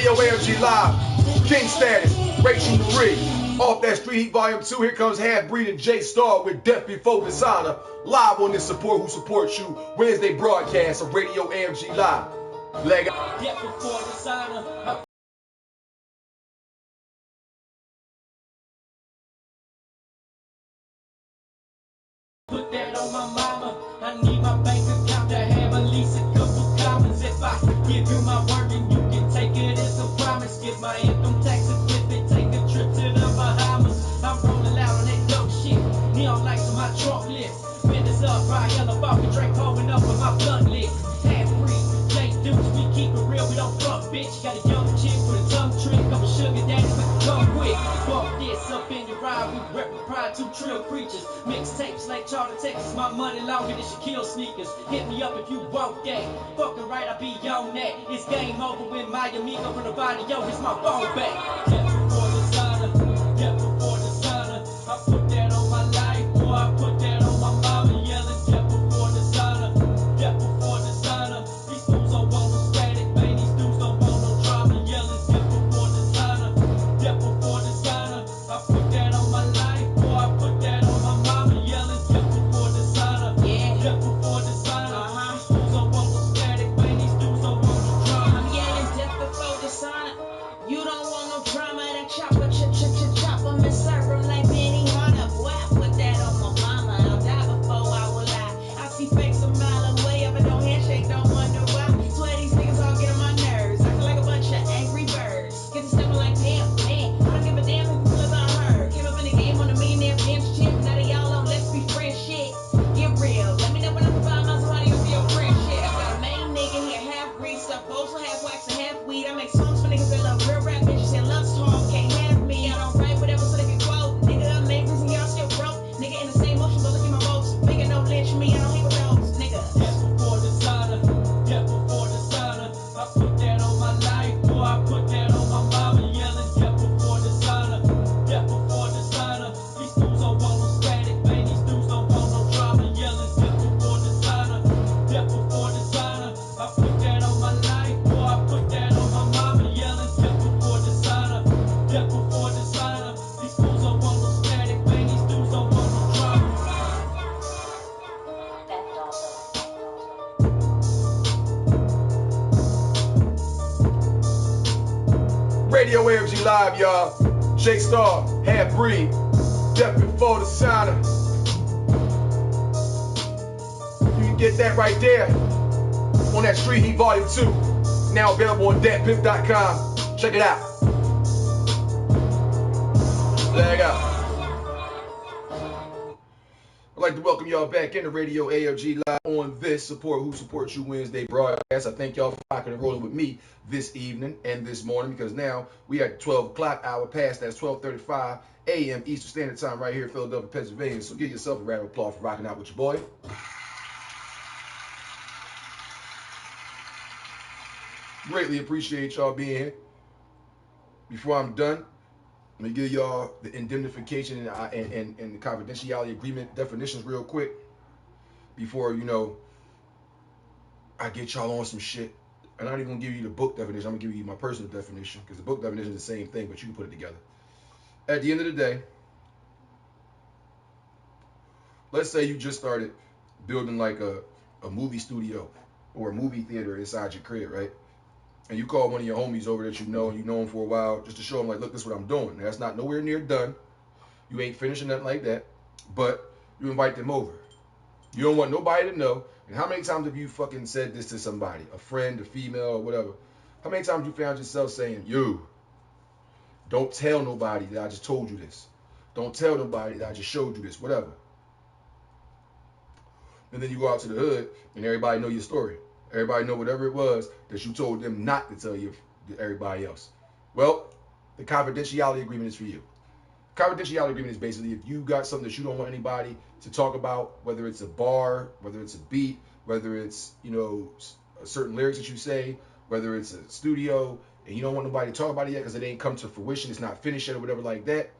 Radio AFG Live, King Status, Rachel Marie. Off that Street Heat Volume 2, here comes Half-Breed and J Star with Death Before Dishonor, live on this Support Who Supports You Wednesday broadcast of Radio AFG Live. LaPlaga. Death Before Dishonor. Put that on my mama. I need my bank account to have at least a couple commas. If I give you my word, then you can take it as a promise. Get my income tax and flip it, take a trip to the Bahamas. I'm rolling out on that dope shit. Neon lights on my trunk list. Windows up, right yellow vodka drink pouring up with my blunt list. Half-Breed, J Dukes, we keep it real, we don't front, bitch. Got a young chick with a tongue trick, couple sugar daddies with the tongue quick. Bump this up in your ride, we rep with pride, two trill creatures. Mixtapes like Charter, Texas, my money longer than Shaquille sneakers. Hit me up if you want that. Fucking right, I be on that. It's game over when my amigo from the body, yo, it's my phone back. Death before dishonor, death before dishonor. I put that on my life, boy, I put that on my mama, yelling death before dishonor, death before dishonor. These fools don't want no static, man, these dudes don't want no drama, yelling death before dishonor, death before dishonor. I put that on my life, boy, I put that on my mama, yelling death before dishonor, death before dishonor. These fools don't want no static, man, these dudes don't want no drama. I'm yelling death before dishonor. You don't want no drama, that chopper, chop 'em and serve 'em like Benny Hunter. Boy, I put that on my mama. I'll die before I will lie. I see fakes a mile away, but don't handshake, don't wonder why. Swear these niggas all get on my nerves. I feel like a bunch of angry birds. Get to stepping like damn, man. I don't give a damn who feels I heard. Came up in the game on a millionaire bench chip. Now they all on let's be friends shit. Get real. Let me know when I provide my somebody who'll be your friend shit. I got a main nigga here, half-breed stuff, also half wax and half weed. I make songs for niggas that love real rap bitches and love talk. Can't have me. I don't write whatever so they can quote. Nigga, I'm making reason y'all still broke. Nigga in the same motion, but look at my votes. Nigga, no lynch me. I don't hang with those. Nigga. Death before dishonor, death before dishonor. I put that on my life, boy, I put that on my mama, yelling death before dishonor, death before dishonor. These dudes don't want no static, man, these dudes don't want no drama, yelling death before dishonor, death before dishonor. I put that on my life, boy, I put that on my mama, yelling death before dishonor, death before dishonor. These fools don't want no static, man, these dudes don't want no drama. Radio AFG Live, y'all. J Star, Half-Breed, Death Before Dishonor. You can get that right there on that Street Heat Volume 2. Now available on datpimp.com. Check it out. LaPlaga. I'd like to welcome y'all back into Radio AFG Live on this Support Who Supports You Wednesday broadcast. I thank y'all for rocking and rolling with me this evening and this morning, because now we at the 12 o'clock hour past. That's 12:35 a.m. Eastern Standard Time right here in Philadelphia, Pennsylvania. So give yourself a round of applause for rocking out with your boy. Greatly appreciate y'all being here. Before I'm done, let me give y'all the indemnification and the confidentiality agreement definitions real quick before, I get y'all on some shit. I'm not even going to give you the book definition. I'm going to give you my personal definition, because the book definition is the same thing, but you can put it together. At the end of the day, let's say you just started building like a movie studio or a movie theater inside your crib, right? And you call one of your homies over that you know, and you know him for a while, just to show him, like, look, this is what I'm doing. Now, that's not nowhere near done. You ain't finishing nothing like that, but you invite them over. You don't want nobody to know. And how many times have you fucking said this to somebody, a friend, a female, or whatever? How many times you found yourself saying, yo, don't tell nobody that I just told you this. Don't tell nobody that I just showed you this, whatever. And then you go out to the hood, and everybody know your story. Everybody know whatever it was that you told them not to tell you to everybody else. Well, the confidentiality agreement is for you. Confidentiality agreement is basically if you got something that you don't want anybody to talk about, whether it's a bar, whether it's a beat, whether it's, certain lyrics that you say, whether it's a studio, and you don't want nobody to talk about it yet because it ain't come to fruition, it's not finished yet or whatever like that,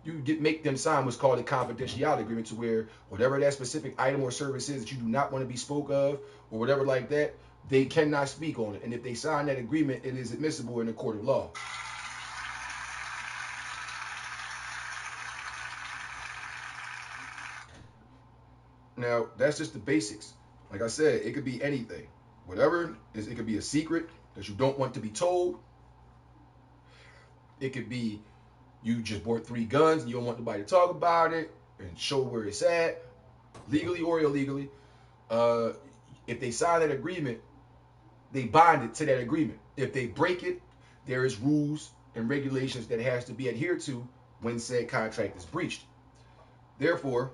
you make them sign what's called a confidentiality agreement, to where whatever that specific item or service is that you do not want to be spoke of or whatever like that, they cannot speak on it. And if they sign that agreement, it is admissible in the court of law. Now, that's just the basics. Like I said, it could be anything. Whatever, it could be a secret that you don't want to be told. It could be you just bought 3 guns and you don't want nobody to talk about it and show where it's at, legally or illegally. If they sign that agreement, they bind it to that agreement. If they break it, there is rules and regulations that has to be adhered to when said contract is breached. Therefore,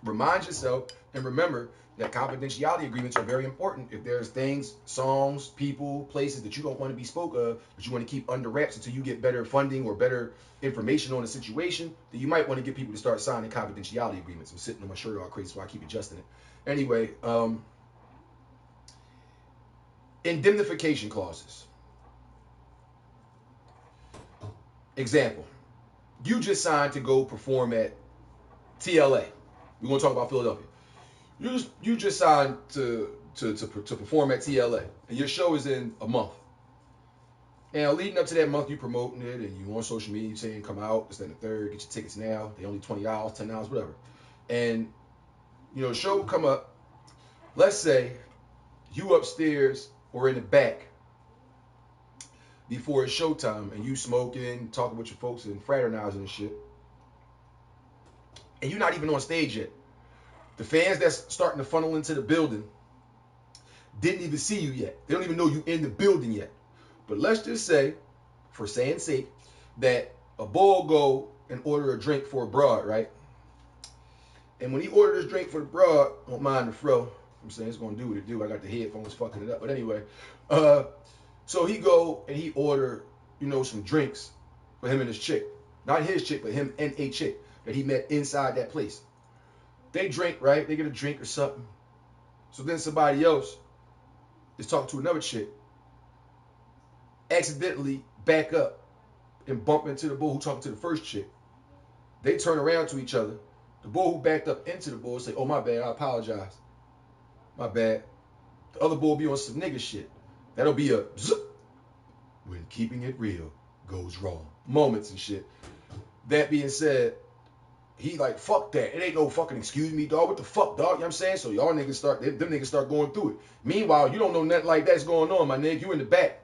remind yourself and remember that confidentiality agreements are very important. If there's things, songs, people, places that you don't want to be spoke of, that you want to keep under wraps until you get better funding or better information on the situation, then you might want to get people to start signing confidentiality agreements. I'm sitting on my shirt all crazy, so I keep adjusting it. Anyway, indemnification clauses. Example, you just signed to go perform at TLA. We're going to talk about Philadelphia. You just signed to perform at TLA, and your show is in a month. Now, leading up to that month, you promoting it, and you on social media, you saying come out, this, that, and the third, get your tickets now. They only $20, $10, whatever. And the show will come up. Let's say you upstairs or in the back before it's showtime, and you smoking, talking with your folks, and fraternizing and shit. And you're not even on stage yet. The fans that's starting to funnel into the building didn't even see you yet. They don't even know you in the building yet. But let's just say, for saying sake, that a bull go and order a drink for a broad, right? And when he ordered his drink for the broad, don't mind the fro. I'm saying it's gonna do what it do. I got the headphones fucking it up. But anyway, so he go and he order, some drinks for him and his chick. Not his chick, but him and a chick that he met inside that place. They drink, right? They get a drink or something. So then somebody else is talking to another chick, accidentally back up and bump into the bull who talking to the first chick. They turn around to each other. The bull who backed up into the bull say, "Oh, my bad, I apologize. My bad." The other bull be on some nigga shit. That'll be a zip when keeping it real goes wrong. Moments and shit. That being said, he like, fuck that. It ain't no fucking excuse me, dog. What the fuck, dog? You know what I'm saying? So y'all niggas them niggas start going through it. Meanwhile, you don't know nothing like that's going on, my nigga. You in the back.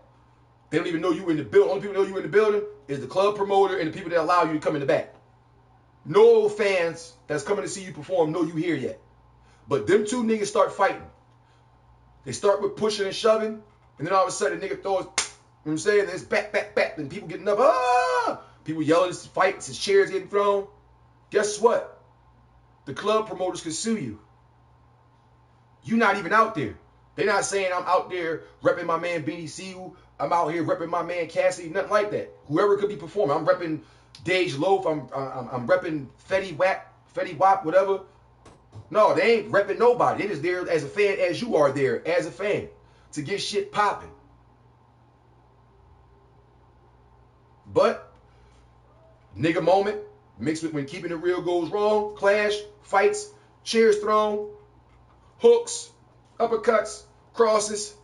They don't even know you in the building. Only people know you in the building is the club promoter and the people that allow you to come in the back. No fans that's coming to see you perform know you here yet. But them 2 niggas start fighting. They start with pushing and shoving, and then all of a sudden, nigga throws, you know what I'm saying? There's back, and people getting up, people yelling, it's fights, his chairs getting thrown. Guess what? The club promoters can sue you. You're not even out there. They're not saying I'm out there repping my man Beanie Siegel. I'm out here repping my man Cassidy. Nothing like that. Whoever could be performing. I'm repping Dej Loaf. I'm repping Fetty Wap, whatever. No, they ain't repping nobody. They just there as a fan as you are there as a fan to get shit popping. But nigga moment mixed with when keeping it real goes wrong, clash, fights, chairs thrown, hooks, uppercuts, crosses,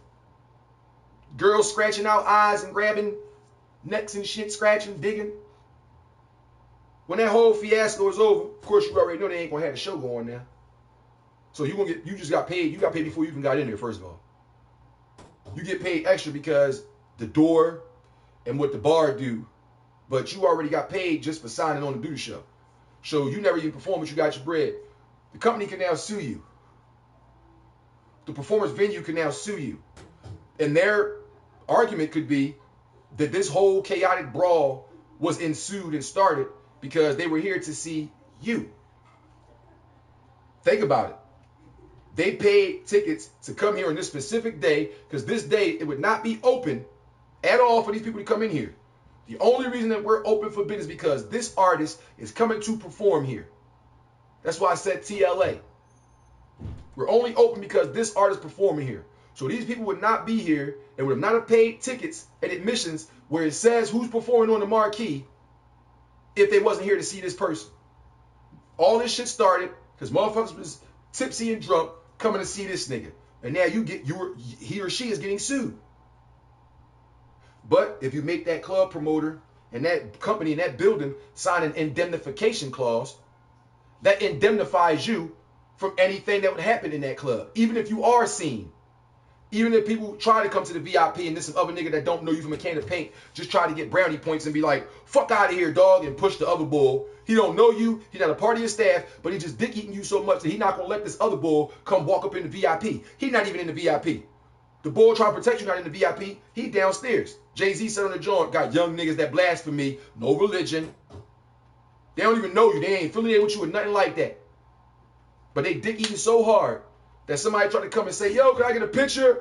girls scratching out eyes and grabbing necks and shit, scratching, digging. When that whole fiasco is over, of course you already know they ain't gonna have the show going now. So you just got paid. You got paid before you even got in there, first of all. You get paid extra because the door and what the bar do, but you already got paid just for signing on to do the show. So you never even perform, but you got your bread. The company can now sue you. The performance venue can now sue you. And their argument could be that this whole chaotic brawl was ensued and started because they were here to see you. Think about it. They paid tickets to come here on this specific day because this day it would not be open at all for these people to come in here. The only reason that we're open for business is because this artist is coming to perform here. That's why I said TLA. We're only open because this artist is performing here. So these people would not be here and would not have paid tickets and admissions where it says who's performing on the marquee if they wasn't here to see this person. All this shit started because motherfuckers was tipsy and drunk, coming to see this nigga. And now he or she is getting sued. But if you make that club promoter and that company in that building sign an indemnification clause, that indemnifies you from anything that would happen in that club. Even if you are seen. Even if people try to come to the VIP and there's some other nigga that don't know you from a can of paint, just try to get brownie points and be like, fuck out of here, dog, and push the other bull. He don't know you, he not a part of your staff, but he just dick eating you so much that he not gonna let this other bull come walk up in the VIP. He not even in the VIP. The bull trying to protect you not in the VIP, he downstairs. Jay-Z said on the joint, got young niggas that blaspheme, no religion. They don't even know you, they ain't affiliated with you or nothing like that. But they dick eating so hard that somebody tried to come and say, yo, can I get a picture?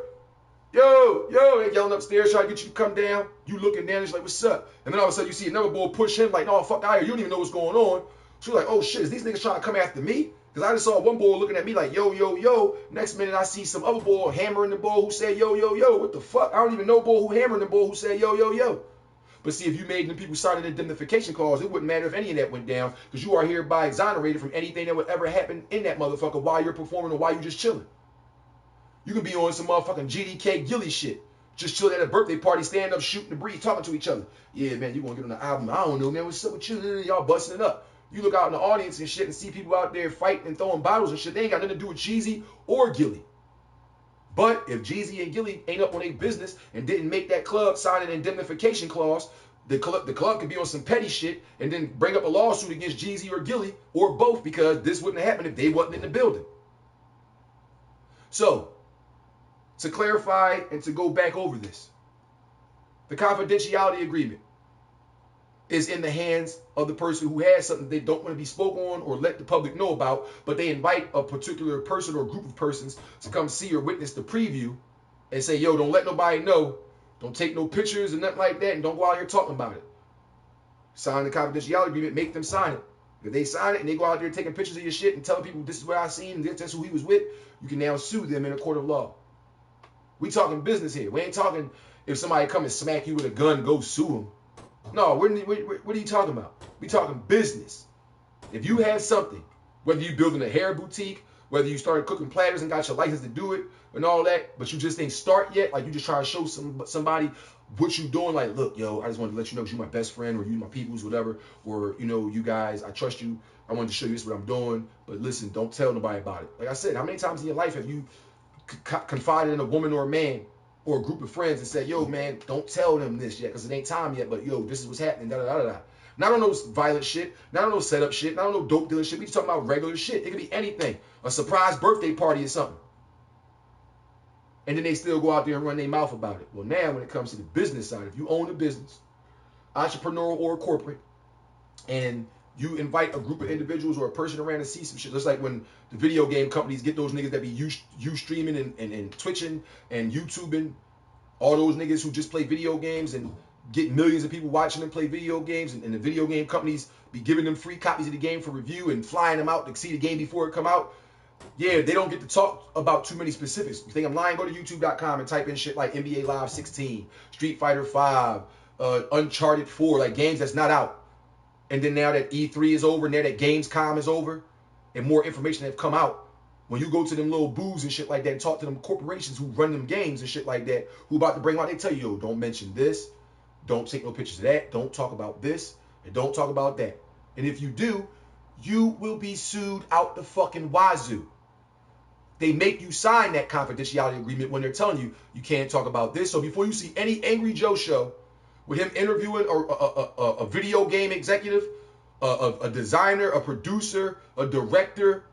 Yo, they yelling upstairs trying to get you to come down. You looking down, it's like, what's up? And then all of a sudden you see another bull push him like, no, fuck out here. You don't even know what's going on. So you're like, oh shit, is these niggas trying to come after me? Because I just saw one bull looking at me like, yo. Next minute I see some other bull hammering the bull who said, yo. What the fuck? I don't even know bull who hammering the bull who said, yo. But see, if you made them people sign an indemnification clause, it wouldn't matter if any of that went down because you are hereby exonerated from anything that would ever happen in that motherfucker while you're performing or while you just chilling. You can be on some motherfucking GDK Gilly shit. Just chilling at a birthday party, stand up, shooting the breeze, talking to each other. Yeah, man, you gonna get on the album. I don't know, man. What's up with you? Y'all busting it up. You look out in the audience and shit and see people out there fighting and throwing bottles and shit. They ain't got nothing to do with Jeezy or Gilly. But if Jeezy and Gilly ain't up on their business and didn't make that club sign an indemnification clause, the club could be on some petty shit and then bring up a lawsuit against Jeezy or Gilly or both because this wouldn't have happened if they wasn't in the building. So, to clarify and to go back over this, the confidentiality agreement is in the hands of the person who has something they don't want to be spoken on or let the public know about, but they invite a particular person or group of persons to come see or witness the preview and say, yo, don't let nobody know. Don't take no pictures and nothing like that, and don't go out here talking about it. Sign the confidentiality agreement, make them sign it. If they sign it and they go out there taking pictures of your shit and telling people this is what I seen, and that's who he was with, you can now sue them in a court of law. We talking business here. We ain't talking if somebody come and smack you with a gun, go sue them. No, what are you talking about? We talking business. If you had something, whether you building a hair boutique, whether you started cooking platters and got your license to do it and all that, but you just ain't start yet, like you just trying to show somebody what you doing, like, look, yo, I just wanted to let you know you're my best friend or you my peoples, whatever, or, you know, you guys, I trust you. I wanted to show you this is what I'm doing, but listen, don't tell nobody about it. Like I said, how many times in your life have you confided in a woman or a man or a group of friends and said, yo, man, don't tell them this yet because it ain't time yet, but yo, this is what's happening, da-da-da-da-da. Not on those violent shit, not on those setup shit, not on no dope dealing shit. We just talking about regular shit. It could be anything. A surprise birthday party or something. And then they still go out there and run their mouth about it. Well, now when it comes to the business side, if you own a business, entrepreneurial or corporate, and you invite a group of individuals or a person around to see some shit, just like when the video game companies get those niggas that be you streaming and twitching and YouTubing, all those niggas who just play video games and get millions of people watching them play video games, and the video game companies be giving them free copies of the game for review and flying them out to see the game before it come out. Yeah, they don't get to talk about too many specifics. You think I'm lying? Go to youtube.com and type in shit like NBA Live 16, Street Fighter 5, Uncharted 4, like games that's not out. And then now that E3 is over, now that Gamescom is over, and more information have come out, when you go to them little booths and shit like that and talk to them corporations who run them games and shit like that, who about to bring out, they tell you, yo, don't mention this, don't take no pictures of that, don't talk about this, and don't talk about that. And if you do, you will be sued out the fucking wazoo. They make you sign that confidentiality agreement when they're telling you you can't talk about this. So before you see any Angry Joe show with him interviewing a video game executive, a designer, a producer, a director,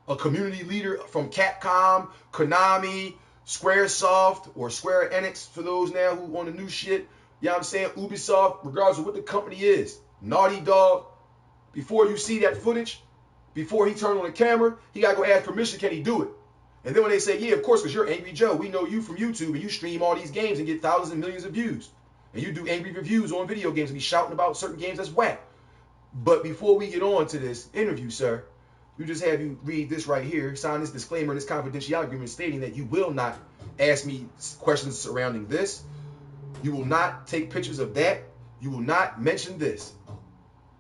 a community leader from Capcom, Konami, Squaresoft, or Square Enix for those now who on the new shit, you know what I'm saying, Ubisoft, regardless of what the company is, Naughty Dog, before you see that footage, before he turned on the camera, he got to go ask permission, can he do it? And then when they say, yeah, of course, because you're Angry Joe, we know you from YouTube, and you stream all these games and get thousands and millions of views. And you do angry reviews on video games and be shouting about certain games that's whack. But before we get on to this interview, sir, we just have you read this right here, sign this disclaimer and this confidentiality agreement stating that you will not ask me questions surrounding this. You will not take pictures of that. You will not mention this.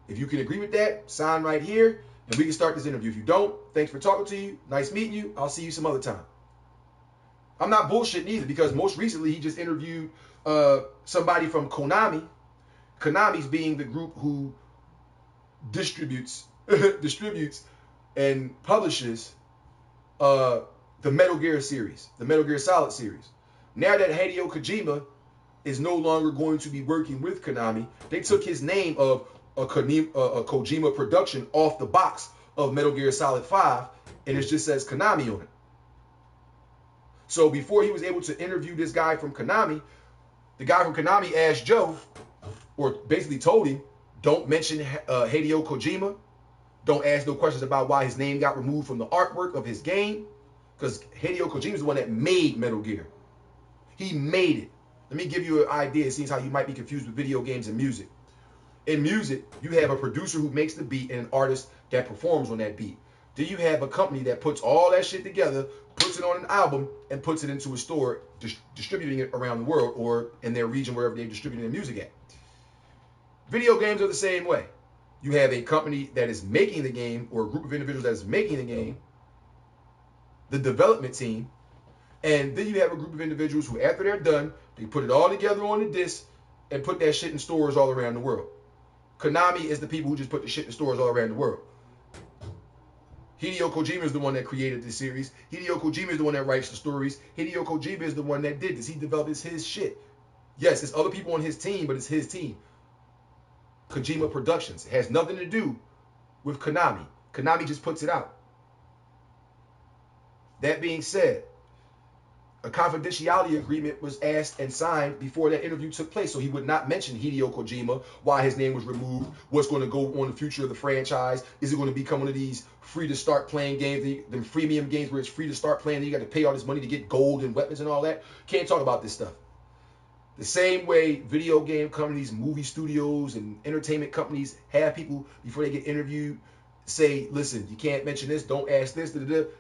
If you can agree with that, sign right here. and we can start this interview. If you don't, thanks for talking to you. Nice meeting you. I'll see you some other time. I'm not bullshitting either, because most recently he just interviewed somebody from Konami. Konami's being the group who distributes and publishes the Metal Gear series, the Metal Gear Solid series. Now that Hideo Kojima is no longer going to be working with Konami, they took his name of a Kojima production off the box of Metal Gear Solid 5, and it just says Konami on it. So before he was able to interview this guy from Konami, the guy from Konami asked Joe, or basically told him, don't mention Hideo Kojima. Don't ask no questions about why his name got removed from the artwork of his game, because Hideo Kojima is the one that made Metal Gear. He made it. Let me give you an idea. It seems how you might be confused with video games and music. In music, you have a producer who makes the beat and an artist that performs on that beat. Then you have a company that puts all that shit together, puts it on an album, and puts it into a store, distributing it around the world or in their region, wherever they're distributing their music at. Video games are the same way. You have a company that is making the game, or a group of individuals that is making the game, the development team, and then you have a group of individuals who, after they're done, they put it all together on the disc and put that shit in stores all around the world. Konami is the people who just put the shit in stores all around the world. Hideo Kojima is the one that created this series. Hideo Kojima is the one that writes the stories. Hideo Kojima is the one that did this. He developed his shit. Yes, it's other people on his team, but it's his team. Kojima Productions. It has nothing to do with Konami. Konami just puts it out. That being said, a confidentiality agreement was asked and signed before that interview took place, so he would not mention Hideo Kojima, why his name was removed, what's going to go on the future of the franchise. Is it going to become one of these free to start playing games, the freemium games where it's free to start playing, and you got to pay all this money to get gold and weapons and all that? Can't talk about this stuff. The same way video game companies, movie studios, and entertainment companies have people, before they get interviewed, say, listen, you can't mention this, don't ask this,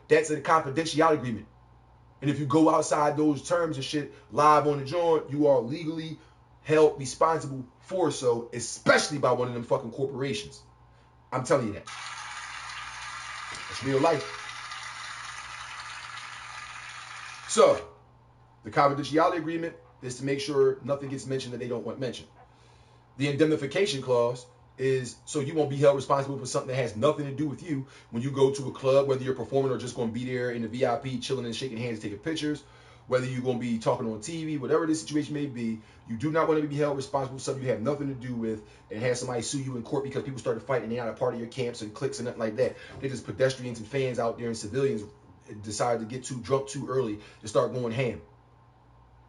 that's a confidentiality agreement. And if you go outside those terms and shit live on the joint, you are legally held responsible for so, especially by one of them fucking corporations. I'm telling you that. It's real life. So, the confidentiality agreement is to make sure nothing gets mentioned that they don't want mentioned. The indemnification clause is so you won't be held responsible for something that has nothing to do with you when you go to a club, whether you're performing or just going to be there in the VIP, chilling and shaking hands, taking pictures, whether you're going to be talking on TV, whatever the situation may be. You do not want to be held responsible for something you have nothing to do with and have somebody sue you in court because people started fighting and they're not a part of your camps and cliques and nothing like that. They're just pedestrians and fans out there, and civilians decided to get too drunk too early to start going ham.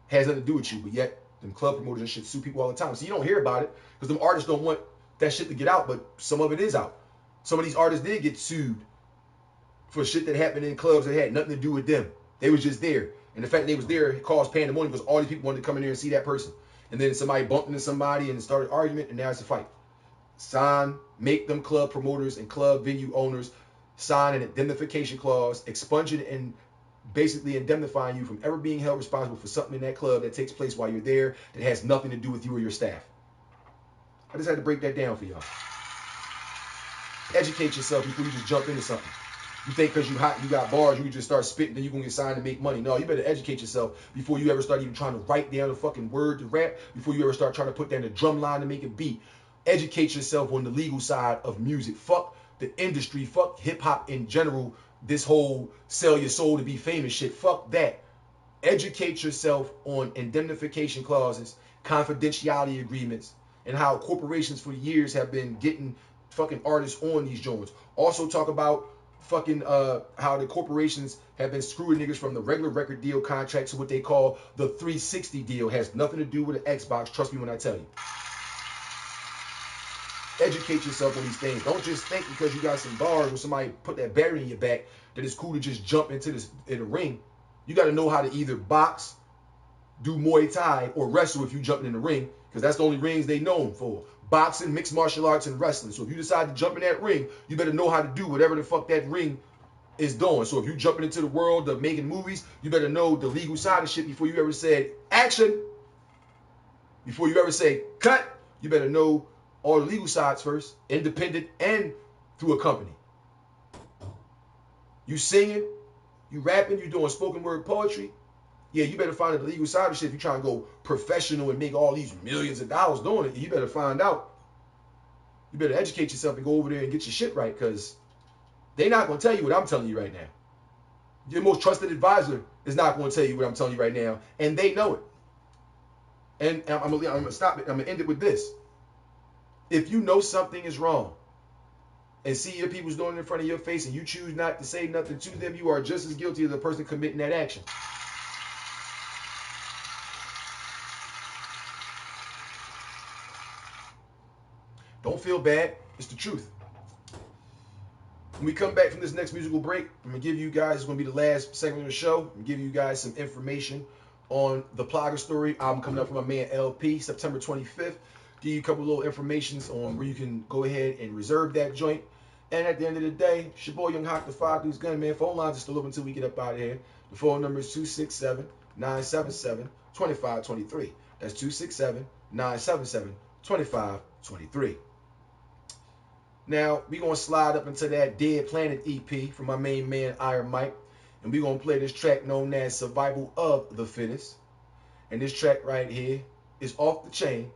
Has nothing to do with you, but yet them club promoters and shit sue people all the time. So you don't hear about it because them artists don't want that shit to get out, but some of it is out. Some of these artists did get sued for shit that happened in clubs that had nothing to do with them. They was just there. And the fact that they was there caused pandemonium because all these people wanted to come in there and see that person. And then somebody bumped into somebody and started an argument, and now it's a fight. Make them club promoters and club venue owners sign an indemnification clause, expunging and basically indemnifying you from ever being held responsible for something in that club that takes place while you're there that has nothing to do with you or your staff. I just had to break that down for y'all. Educate yourself before you just jump into something. You think because you hot, you got bars, you can just start spitting, then you're going to get signed to make money. No, you better educate yourself before you ever start even trying to write down a fucking word to rap, before you ever start trying to put down a drum line to make a beat. Educate yourself on the legal side of music. Fuck the industry. Fuck hip-hop in general. This whole sell your soul to be famous shit. Fuck that. Educate yourself on indemnification clauses, confidentiality agreements, and how corporations for years have been getting fucking artists on these joints. Also talk about fucking how the corporations have been screwing niggas from the regular record deal contract to what they call the 360 deal. Has nothing to do with an Xbox. Trust me when I tell you. Educate yourself on these things. Don't just think because you got some bars or somebody put that battery in your back that it's cool to just jump into in the ring. You got to know how to either box, do Muay Thai, or wrestle if you jumping in the ring, because that's the only rings they known for. Boxing, mixed martial arts, and wrestling. So if you decide to jump in that ring, you better know how to do whatever the fuck that ring is doing. So if you jumping into the world of making movies, you better know the legal side of shit before you ever said action. Before you ever say cut, you better know all the legal sides first, independent and through a company. You singing, you rapping, you doing spoken word poetry. Yeah, you better find the legal side of shit. If you trying to go professional and make all these millions of dollars doing it, you better find out. You better educate yourself and go over there and get your shit right, because they're not going to tell you what I'm telling you right now. Your most trusted advisor is not going to tell you what I'm telling you right now, and they know it. And I'm going to stop it. I'm going to end it with this. If you know something is wrong and see your people's doing it in front of your face and you choose not to say nothing to them, you are just as guilty as the person committing that action. Don't feel bad. It's the truth. When we come back from this next musical break, I'm going to give you guys, it's going to be the last segment of the show, I'm going to give you guys some information on the LaPlaga story. Album coming up from my man LP, September 25th. Give you a couple little informations on where you can go ahead and reserve that joint. And at the end of the day, it's your boy Young Hawk, the 5 Deuce Gunman. Phone lines are still open until we get up out of here. The phone number is 267-977-2523. That's 267-977-2523. Now, we're going to slide up into that Dead Planet EP from my main man, Iron Mike. And we're going to play this track known as Survival of the Fittest. And this track right here is Off the Chain.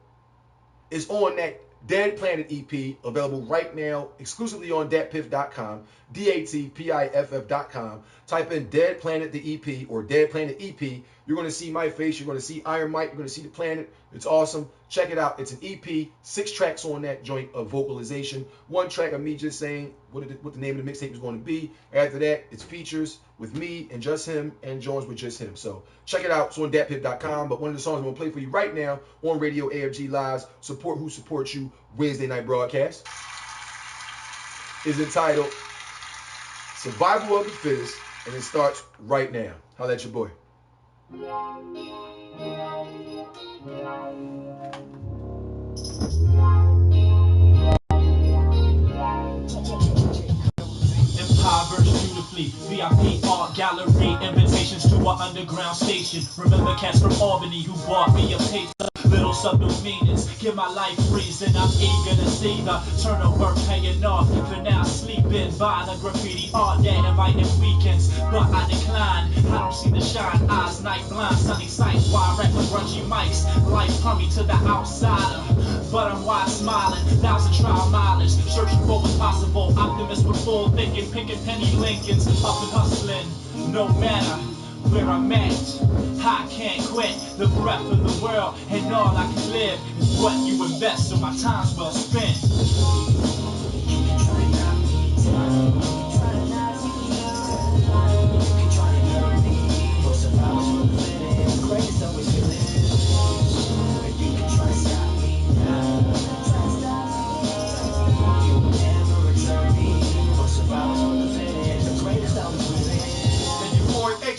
It's on that Dead Planet EP, available right now exclusively on datpiff.com, DATPIFF.com. Type in Dead Planet the EP or Dead Planet EP. You're going to see my face. You're going to see Iron Mike. You're going to see the planet. It's awesome. Check it out. It's an EP, 6 tracks on that joint of vocalization. 1 track of me just saying what the name of the mixtape is going to be. After that, it's features with me and just him, and Jones with just him. So check it out. It's on datpiff.com. But one of the songs I'm going to play for you right now on Radio AFG Live's Support Who Supports You Wednesday night broadcast is entitled Survival of the Fittest, and it starts right now. Holla at your boy. Impoverished beautifully, VIP art gallery, invitations to our underground station. Remember cats from Albany who bought me a paper. Little subtle meanings, give my life reason. I'm eager to see the turnover paying off. For now, sleeping by the graffiti art that invited weekends, but I decline. I don't see the shine, eyes night blind, sunny sights. While I rap with grungy mics, life hungry to the outsider, but I'm wide smiling. 1,000 trial mileage, searching for what's possible. Optimist with full thinking, picking penny Lincolns, up and hustling, no matter where I'm at. I can't quit the breath of the world, and all I can live is what you invest, so my time's well spent.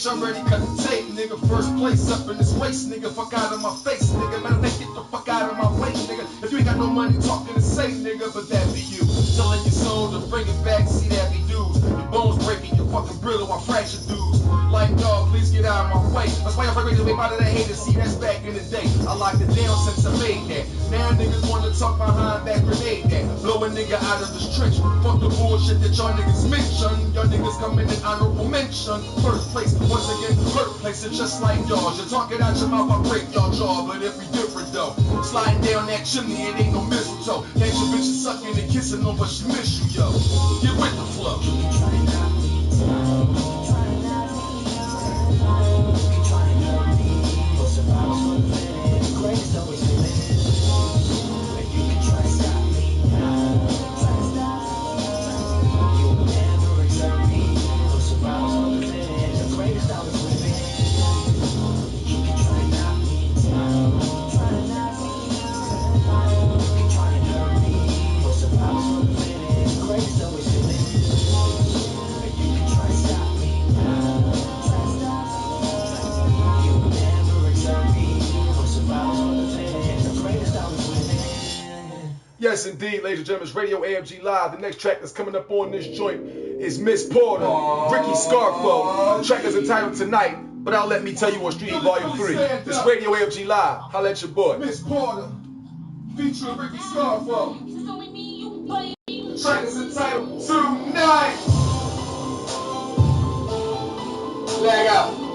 I'm ready, cut the tape, nigga. First place up in this waist, nigga. Fuck out of my face, nigga. Matter of fact, get the fuck out of my way, nigga. If you ain't got no money talking to say, nigga, but that be you. Selling your soul to bring it back, see that be dudes. Your bones breaking, your fucking brittle, I fracture dudes. Like, dog, please get out of my way. That's why I'm afraid to make out of that haters. See, that's back in the day. I locked it down since I made that. Now niggas wanna talk behind that grenade that. Blow a nigga out of this trench. Fuck the bullshit that y'all niggas mention. Y'all niggas come in honorable mention. First place, once again, birthplace, it's just like y'all. You're talking out your mouth, I break y'all jaw, but it be different though. Sliding down that chimney, it ain't no mistletoe. Ain't your bitches sucking and kissing on, but she miss you, yo. Get with the flow. Yes, indeed, ladies and gentlemen, it's Radio AFG Live. The next track that's coming up on this joint is Miss Porter, Ricky Scarfo. The track is entitled Tonight, but I'll let me tell you on Street Volume 3. It's Radio AFG Live. Holla at your boy. Miss Porter, featuring Ricky Scarfo. The track is entitled Tonight. LaPlaga.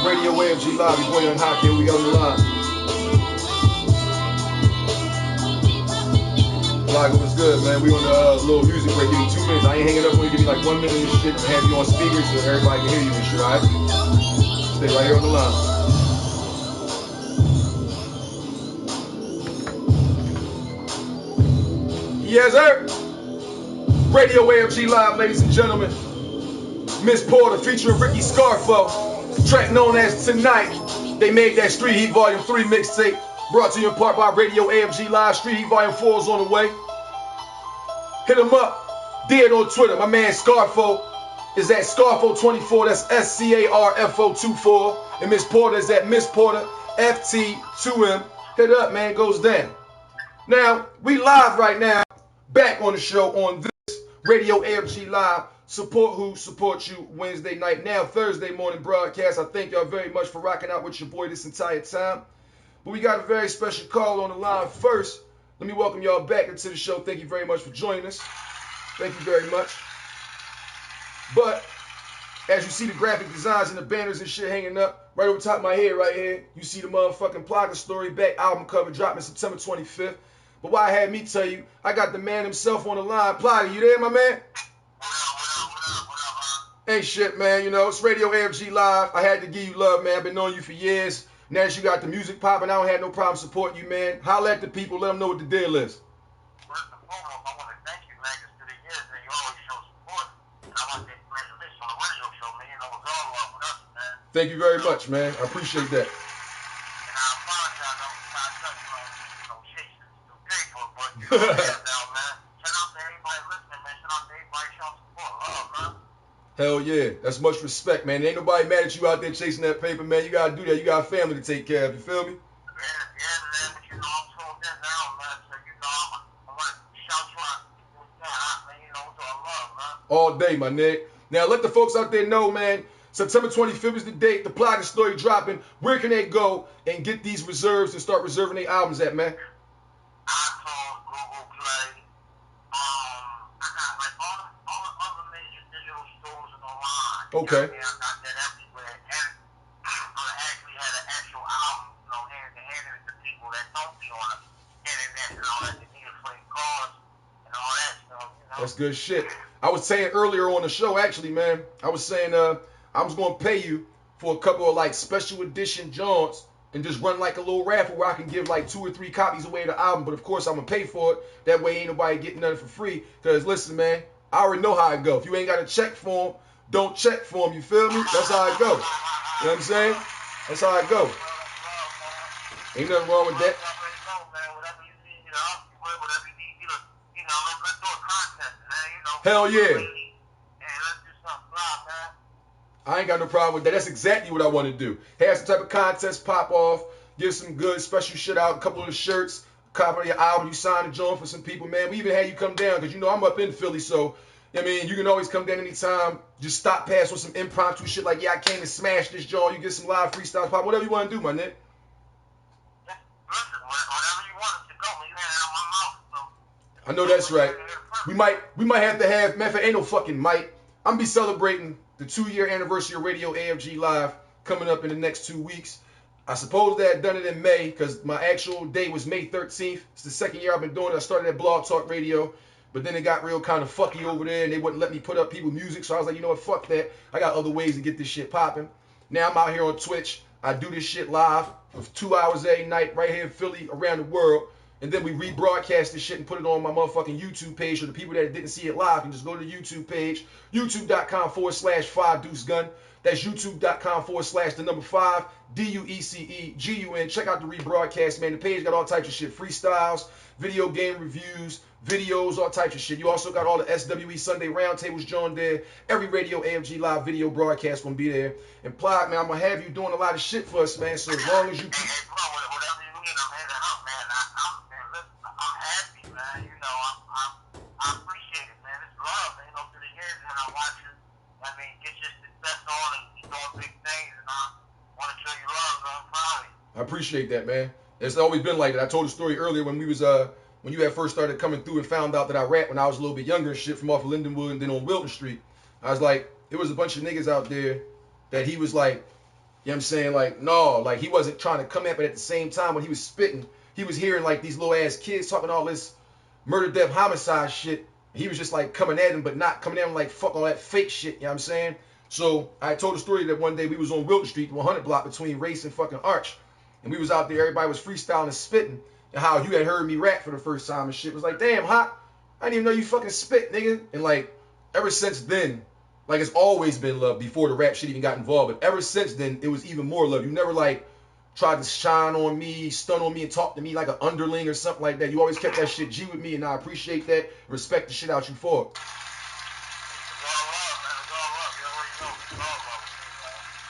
Radio AFG Live, your boy on Hockey, here we go on the line. LaPlaga, what's good, man? We on the little music break. Give me 2 minutes. I ain't hanging up when you give me like 1 minute and shit. I'm have you on speakers so everybody can hear you and shit, alright? Stay right here on the line. Yes, sir. Radio AFG Live, ladies and gentlemen. Miss Porter featuring Ricky Scarfo. Track known as Tonight. They made that Street Heat Volume 3 mixtape. Brought to you in part by Radio AFG Live. Street Heat Volume 4 is on the way. Hit him up. Dead on Twitter. My man Scarfo is at Scarfo24. That's SCARFO24. And Miss Porter is at Miss Porter FT2M. Hit up, man. It goes down. Now, we live right now. Back on the show on this Radio AFG Live. Support who supports you Wednesday night. Now, Thursday morning broadcast. I thank y'all very much for rocking out with your boy this entire time. But we got a very special call on the line first. Let me welcome y'all back into the show. Thank you very much for joining us. Thank you very much. But as you see the graphic designs and the banners and shit hanging up right over top of my head right here, you see the motherfucking Plaga Story Back album cover dropping September 25th. But why I had me tell you, I got the man himself on the line. Plaga, you there, my man? Ain't shit, man. You know, it's Radio AFG Live. I had to give you love, man. I've been knowing you for years. Now that you got the music popping, I don't have no problem supporting you, man. Holla at the people, let them know what the deal is. First and foremost, I want to thank you, man, because through the years, man, you always show support. And I want to congratulations on the radio show, man. You know, it's all love with us, man. Thank you very much, man. I appreciate that. And I apologize, I was trying to, chasing some paper, but you know, now, man. Shout out to everybody listening, man. Shout out to everybody showing support. Love, man. Hell yeah. That's much respect, man. Ain't nobody mad at you out there chasing that paper, man. You gotta do that. You got a family to take care of, you feel me? Yeah, man, but you know, I'm told that now, man. So, you know, I want to shout you out, man, you know, to our love, man. All day, my nigga. Now, let the folks out there know, man, September 25th is the date. The LaPlaga story dropping. Where can they go and get these reserves and start reserving their albums at, man? iTunes, Google Play. I got like all the other major digital stores and online. Okay. You know what I mean? I got that everywhere. And I actually had an actual album, hand it to people that don't be on the internet and all that. They need it for their cars and all that stuff, you know? That's good shit. I was saying earlier on the show, actually, man, I was saying I was going to pay you for a couple of like special edition joints and just run like a little raffle where I can give like 2 or 3 copies away of the album. But of course, I'm going to pay for it. That way ain't nobody getting nothing for free. Because listen, man, I already know how it go. If you ain't got a check for them, don't check for them. You feel me? That's how it go. You know what I'm saying? That's how it go. Ain't nothing wrong with that. Hell yeah. I ain't got no problem with that. That's exactly what I want to do. Have some type of contest pop off, give some good special shit out, a couple of the shirts, a copy of your album, you sign a joint for some people, man. We even had you come down because, you know, I'm up in Philly, so, I mean, you can always come down anytime. Just stop past with some impromptu shit like, yeah, I came to smash this joint. You get some live freestyles pop, whatever you want to do, my nigga. I know that's right. We might have to have, man, if it ain't no fucking might, I'm be celebrating the 2-year anniversary of Radio AFG Live coming up in the next 2 weeks. I suppose they had done it in May because my actual day was May 13th. It's the 2nd year I've been doing it. I started at Blog Talk Radio, but then it got real kind of fucky over there and they wouldn't let me put up people's music. So I was like, you know what, fuck that. I got other ways to get this shit popping. Now I'm out here on Twitch. I do this shit live for 2 hours every night right here in Philly, around the world. And then we rebroadcast this shit and put it on my motherfucking YouTube page. So the people that didn't see it live can just go to the YouTube page, youtube.com/5deucegun. That's youtube.com/5 DUECEGUN. Check out the rebroadcast, man. The page got all types of shit. Freestyles, video game reviews, videos, all types of shit. You also got all the SWE Sunday roundtables joined there. Every Radio AFG Live video broadcast gonna be there. And Plug, man, I'm gonna have you doing a lot of shit for us, man. So as long as you keep... I appreciate it, man. It's love, man. Through the years, man, I watch you. Get your success on and you doing big things, and I want to show you love, so I'm proud of you. I appreciate that, man. It's always been like that. I told a story earlier when we was when you had first started coming through and found out that I rap when I was a little bit younger and shit from off of Lindenwood and then on Wilton Street. I was like, there was a bunch of niggas out there that he was like, you know what I'm saying, like, no, like he wasn't trying to come at, but at the same time when he was spitting, he was hearing like these little ass kids talking all this murder, death, homicide shit. He was just like coming at him, but not coming at him like fuck all that fake shit, you know what I'm saying? So I told a story that one day we was on Wilton Street, the 100 block between Race and fucking Arch. And we was out there, everybody was freestyling and spitting. And how you had heard me rap for the first time and shit. It was like, damn, Hot, I didn't even know you fucking spit, nigga. And like, ever since then, like it's always been love before the rap shit even got involved. But ever since then, it was even more love. You never like tried to shine on me, stun on me, and talk to me like an underling or something like that. You always kept that shit G with me, and I appreciate that. Respect the shit out you for it.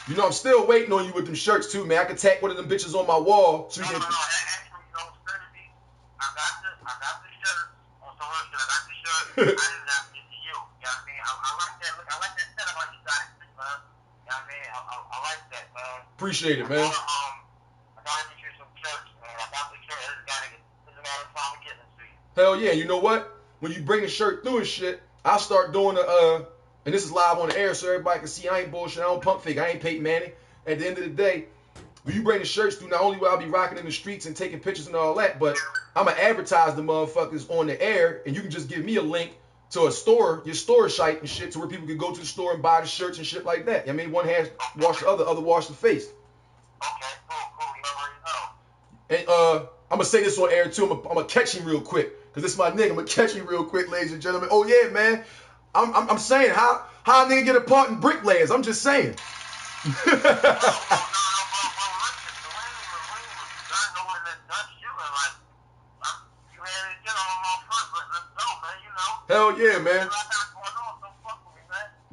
You know, I'm still waiting on you with them shirts too, man. I can tack one of them bitches on my wall so you can... I got the shirt on some real shit. I got the shirt. I just got it to you. You know what I mean? I like that look. I like that setup how you got it, man. You know what I mean? I like that, man. Appreciate it, man. I gotta get you some shirts, man. I got the shirt. This is a matter of time of getting it to you. Hell yeah. You know what? When you bring the shirt through and shit, I'll start doing the and this is live on the air so everybody can see I ain't bullshit. I don't pump fake. I ain't Peyton Manning. At the end of the day, when you bring the shirts through, not only will I be rocking in the streets and taking pictures and all that, but I'm going to advertise the motherfuckers on the air, and you can just give me a link to a store, your store site and shit, to where people can go to the store and buy the shirts and shit like that. I mean, one hand wash the other wash the face. Okay, cool. And I'm gonna say this on air too. I'm gonna catch him real quick, cause this is my nigga. I'm gonna catch him real quick, ladies and gentlemen. Oh yeah, man. I'm saying how a nigga get a part in bricklayers. I'm just saying. Hell yeah, man.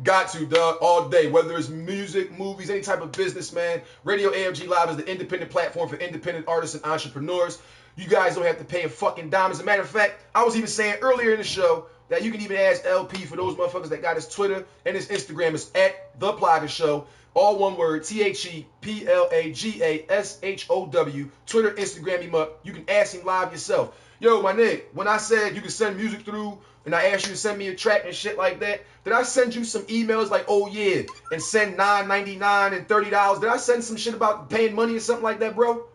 Got to, dog, all day. Whether it's music, movies, any type of business, man. Radio AFG Live is the independent platform for independent artists and entrepreneurs. You guys don't have to pay a fucking dime. As a matter of fact, I was even saying earlier in the show that you can even ask LP for those motherfuckers that got his Twitter and his Instagram. It's at LaPlaga Show. All one word, ThePlagashow. Twitter, Instagram him up. You can ask him live yourself. Yo, my nigga, when I said you can send music through and I asked you to send me a track and shit like that, did I send you some emails like, oh yeah, and send $9.99 and $30? Did I send some shit about paying money or something like that, bro?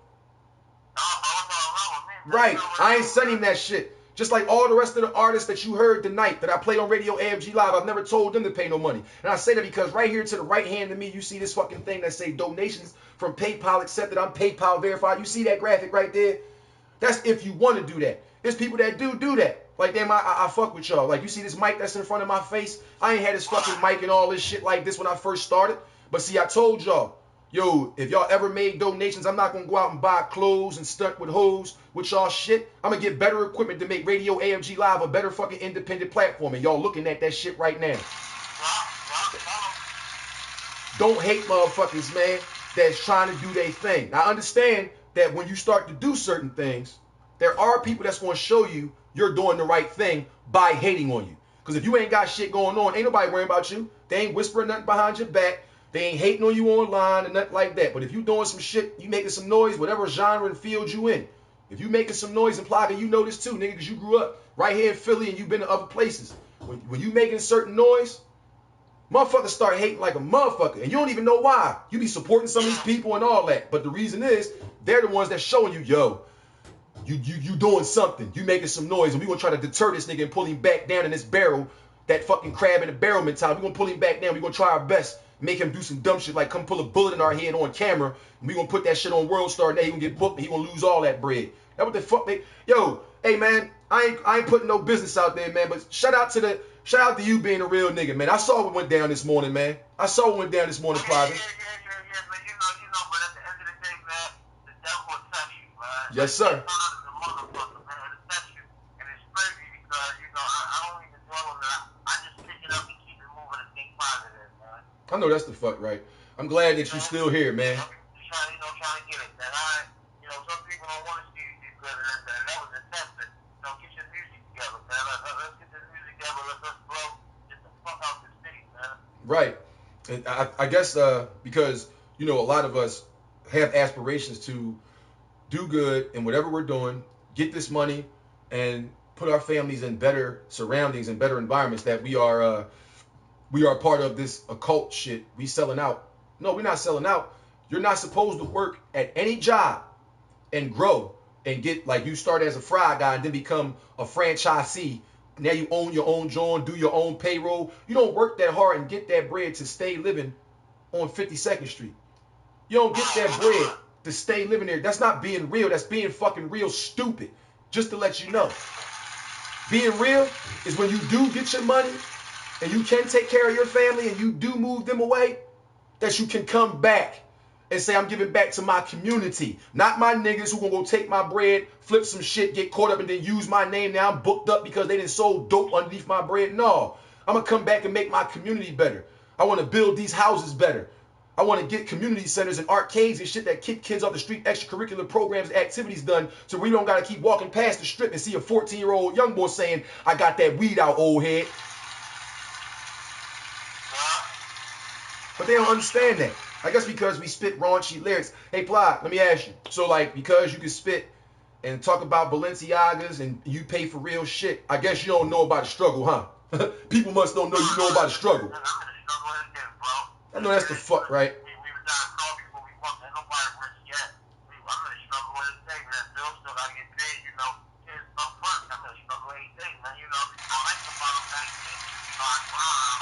Right. I ain't sending that shit. Just like all the rest of the artists that you heard tonight that I played on Radio AFG Live, I've never told them to pay no money. And I say that because right here to the right hand of me, you see this fucking thing that say donations from PayPal accepted. I'm PayPal verified. You see that graphic right there? That's if you want to do that. There's people that do that. Like, damn, I fuck with y'all. Like, you see this mic that's in front of my face? I ain't had this fucking mic and all this shit like this when I first started. But see, I told y'all, yo, if y'all ever made donations, I'm not going to go out and buy clothes and stunt with hoes with y'all shit. I'm going to get better equipment to make Radio AFG Live a better fucking independent platform. And y'all looking at that shit right now. Don't hate motherfuckers, man, that's trying to do their thing. Now, I understand that when you start to do certain things, there are people that's going to show you you're doing the right thing by hating on you. Because if you ain't got shit going on, ain't nobody worrying about you. They ain't whispering nothing behind your back. They ain't hating on you online and nothing like that. But if you doing some shit, you making some noise, whatever genre and field you in. If you making some noise in Plaga, you know this too, nigga, because you grew up right here in Philly and you been to other places. When you making certain noise, motherfuckers start hating like a motherfucker. And you don't even know why. You be supporting some of these people and all that. But the reason is, they're the ones that's showing you, yo, you doing something. You making some noise. And we gonna try to deter this nigga and pull him back down in this barrel. That fucking crab in the barrel mentality. We gonna pull him back down. We gonna try our best. Make him do some dumb shit like come pull a bullet in our head on camera. And we gonna put that shit on World Star. And then he gonna get booked and he gonna lose all that bread. That what the fuck they... Yo, hey man, I ain't putting no business out there, man. But shout out to you being a real nigga, man. I saw what went down this morning, man. I saw what went down this morning, Plaga. Yeah, but you know, but at the end of the day, man, the devil will touch you, man. Yes, sir. The motherfucker, man, it'll touch you. And it's crazy because, you know, I don't even dwell on that. I just pick it up and keep it moving and think positive, man. I know that's the fuck right. I'm glad that you still here, man. Trying to get it, man. Some people don't want to see you do good, and that was a testament. Get your music together, man. Let's get this music together. Let's blow. Get the fuck out the city, man. Right. And I guess because, you know, a lot of us have aspirations to do good in whatever we're doing, get this money, and put our families in better surroundings and better environments, that we are part of this occult shit. We selling out. No, we're not selling out. You're not supposed to work at any job and grow and get, like, you start as a fry guy and then become a franchisee. Now you own your own joint, do your own payroll. You don't work that hard and get that bread to stay living on 52nd Street. You don't get that bread to stay living there. That's not being real. That's being fucking real stupid. Just to let you know. Being real is when you do get your money and you can take care of your family and you do move them away, that you can come back and say, I'm giving back to my community. Not my niggas who gonna go take my bread, flip some shit, get caught up, and then use my name. Now I'm booked up because they done sold dope underneath my bread. No, I'm gonna come back and make my community better. I wanna build these houses better. I wanna get community centers and arcades and shit that kick kids off the street, extracurricular programs, activities done, so we don't gotta keep walking past the strip and see a 14-year-old young boy saying, I got that weed out, old head. But they don't understand that. I guess because we spit raunchy lyrics. Hey, Ply, let me ask you. So, like, because you can spit and talk about Balenciagas and you pay for real shit, I guess you don't know about the struggle, huh? People must don't know you know about the struggle. I'm in the struggle again, bro. I know that's the fuck, right? We were trying to call before we walked. Ain't nobody rich yet. I'm in the struggle every day, man. Bills still gotta get paid, you know. Kids come first. I'm in the struggle every day, man. You know, I like the bottom 19. I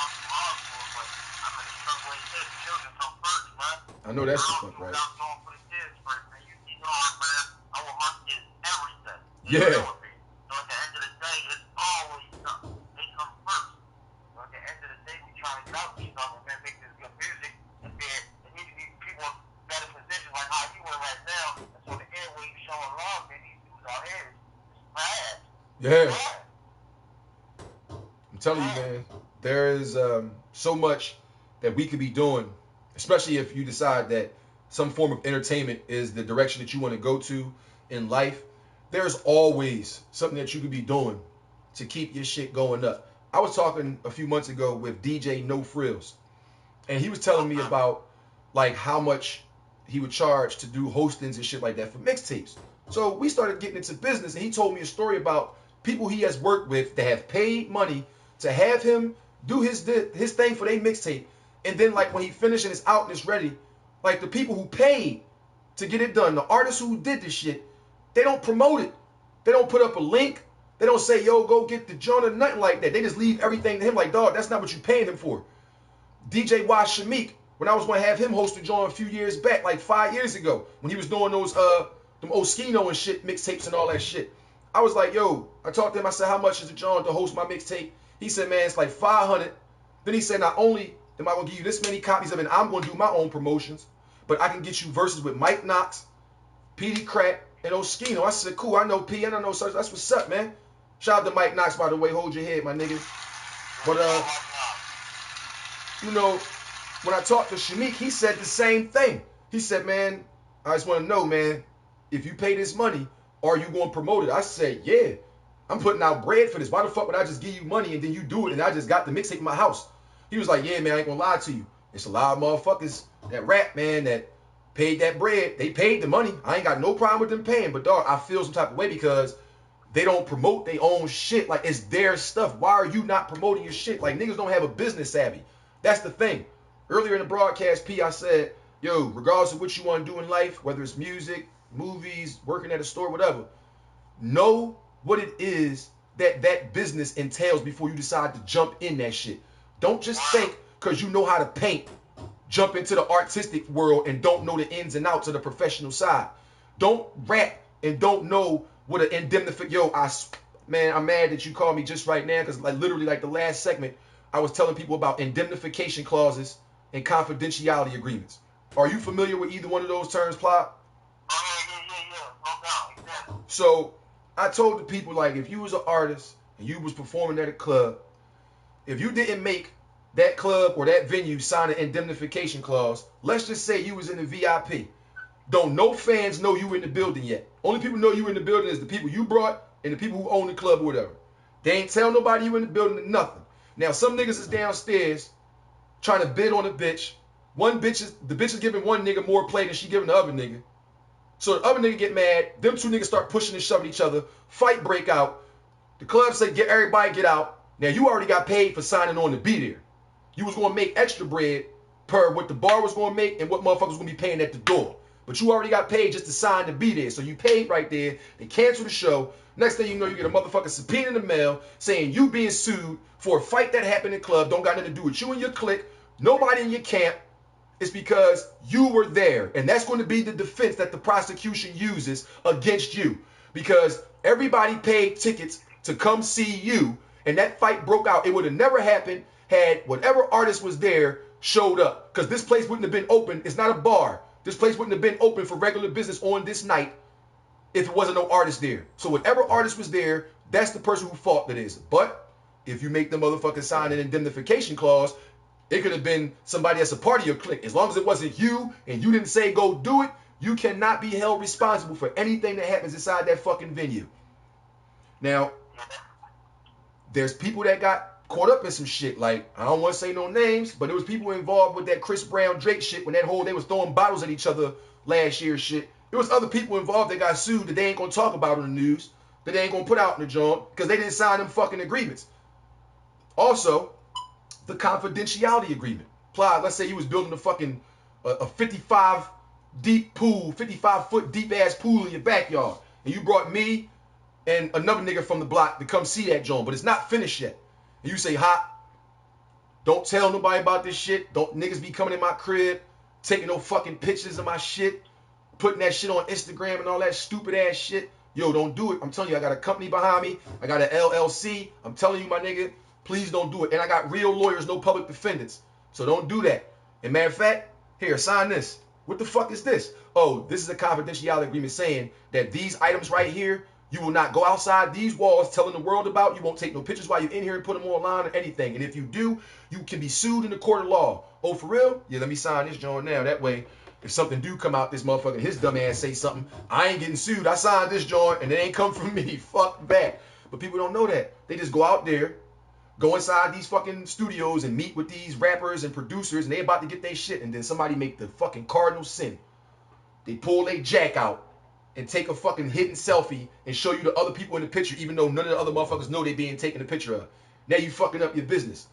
hustle hard for it, but I'm in the struggle every day. Children come first, man. I know that's the fuck, right? I'm going for the kids first, man. You know, man. I want Yeah. So at the end of the day, it's always something. They come first. So at the end of the day, we try to get out these stuff and make this good music. And then it needs to be people in better position like how you in right now. And so the airwaves showing love, man, these dudes out here is bad. Yeah. Bad. I'm telling you, man, there is so much that we could be doing, especially if you decide that some form of entertainment is the direction that you want to go to in life. There's always something that you could be doing to keep your shit going up. I was talking a few months ago with DJ No Frills, and he was telling me about like how much he would charge to do hostings and shit like that for mixtapes. So we started getting into business, and he told me a story about people he has worked with that have paid money to have him do his thing for their mixtape, and then like when he finished and it's out and it's ready, like the people who paid to get it done, the artists who did this shit, they don't promote it. They don't put up a link. They don't say, yo, go get the joint or nothing like that. They just leave everything to him like, dog, that's not what you paying him for. DJ Y Shamik, when I was going to have him host a joint a few years back, like 5 years ago, when he was doing those them Oskino and shit, mixtapes and all that shit. I was like, yo, I talked to him, I said, how much is the joint to host my mixtape? He said, man, it's like 500. Then he said, not only am I going to give you this many copies of it, I'm going to do my own promotions, but I can get you verses with Mike Knox, PD Crack, and Oskino. I said, cool, I know P, and I know such. That's what's up, man. Shout out to Mike Knox, by the way. Hold your head, my nigga. But, you know, when I talked to Shamik, he said the same thing. He said, man, I just want to know, man, if you pay this money, are you going to promote it? I said, yeah. I'm putting out bread for this. Why the fuck would I just give you money and then you do it and I just got the mixtape in my house? He was like, yeah, man, I ain't going to lie to you. It's a lot of motherfuckers that rap, man, that paid that bread. They paid the money. I ain't got no problem with them paying. But, dog, I feel some type of way because they don't promote their own shit. Like, it's their stuff. Why are you not promoting your shit? Like, niggas don't have a business savvy. That's the thing. Earlier in the broadcast, P, I said, yo, regardless of what you want to do in life, whether it's music, movies, working at a store, whatever, know what it is that business entails before you decide to jump in that shit. Don't just think because you know how to paint, jump into the artistic world and don't know the ins and outs of the professional side. Don't rap and don't know what an indemnification. Yo, man, I'm mad that you called me just right now because like literally like the last segment, I was telling people about indemnification clauses and confidentiality agreements. Are you familiar with either one of those terms, Plot? Yeah. No doubt. Exactly. So I told the people, like, if you was an artist and you was performing at a club, if you didn't make that club or that venue sign an indemnification clause, let's just say you was in the VIP. Don't no fans know you in the building yet. Only people know you in the building is the people you brought and the people who own the club or whatever. They ain't tell nobody you in the building or nothing. Now, some niggas is downstairs trying to bid on a bitch. The bitch is giving one nigga more play than she giving the other nigga. So the other nigga get mad. Them two niggas start pushing and shoving each other. Fight break out. The club say, get everybody get out. Now, you already got paid for signing on to be there. You was going to make extra bread per what the bar was going to make and what motherfuckers was going to be paying at the door. But you already got paid just to sign to be there. So you paid right there. They cancel the show. Next thing you know, you get a motherfucking subpoena in the mail saying you being sued for a fight that happened in the club. Don't got nothing to do with you and your clique. Nobody in your camp. It's because you were there. And that's going to be the defense that the prosecution uses against you. Because everybody paid tickets to come see you. And that fight broke out. It would have never happened had whatever artist was there showed up. Because this place wouldn't have been open. It's not a bar. This place wouldn't have been open for regular business on this night if it wasn't no artist there. So whatever artist was there, that's the person who fought that is. But if you make the motherfucker sign an indemnification clause, it could have been somebody that's a part of your clique. As long as it wasn't you and you didn't say go do it, you cannot be held responsible for anything that happens inside that fucking venue. Now, there's people that got caught up in some shit. Like, I don't want to say no names, but there was people involved with that Chris Brown Drake shit when they was throwing bottles at each other last year shit. There was other people involved that got sued that they ain't going to talk about on the news, that they ain't going to put out in the joint because they didn't sign them fucking agreements. Also, the confidentiality agreement. Plod, let's say you was building a fucking a 55 deep pool, 55 foot deep ass pool in your backyard, and you brought me and another nigga from the block to come see that joint, but it's not finished yet. And you say, hot, don't tell nobody about this shit. Don't niggas be coming in my crib, taking no fucking pictures of my shit, putting that shit on Instagram and all that stupid ass shit. Yo, don't do it. I'm telling you, I got a company behind me. I got an LLC. I'm telling you, my nigga, please don't do it. And I got real lawyers, no public defendants. So don't do that. And matter of fact, here, sign this. What the fuck is this? Oh, this is a confidentiality agreement saying that these items right here, you will not go outside these walls telling the world about. You won't take no pictures while you're in here and put them online or anything. And if you do, you can be sued in the court of law. Oh, for real? Yeah, let me sign this joint now. That way, if something do come out, this motherfucker, his dumb ass say something, I ain't getting sued. I signed this joint and it ain't come from me. Fuck that. But people don't know that. They just go out there, go inside these fucking studios and meet with these rappers and producers, and they about to get their shit, and then somebody make the fucking cardinal sin. They pull their jack out and take a fucking hidden selfie and show you the other people in the picture, even though none of the other motherfuckers know they being taken a picture of. Now you fucking up your business.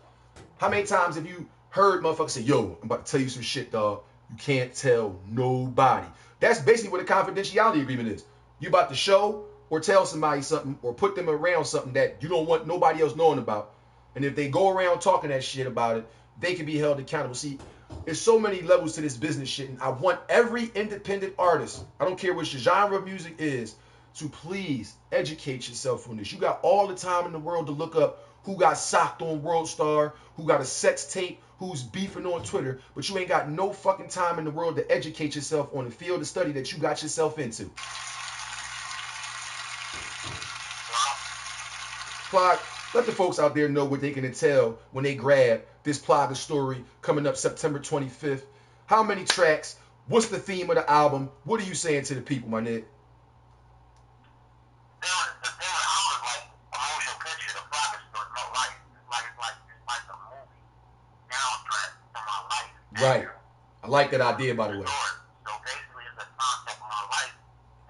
How many times have you heard motherfuckers say, yo, I'm about to tell you some shit, dog. You can't tell nobody. That's basically what a confidentiality agreement is. You about to show or tell somebody something or put them around something that you don't want nobody else knowing about. And if they go around talking that shit about it, they can be held accountable. See, there's so many levels to this business shit, and I want every independent artist, I don't care which genre of music is, to please educate yourself on this. You got all the time in the world to look up who got socked on World Star, who got a sex tape, who's beefing on Twitter, but you ain't got no fucking time in the world to educate yourself on the field of study that you got yourself into. Plug, let the folks out there know what they can tell when they grab this Plaga story coming up September 25th. How many tracks? What's the theme of the album? What are you saying to the people, my nigga? Right. I like that idea, by the way. So basically, it's a concept of my life,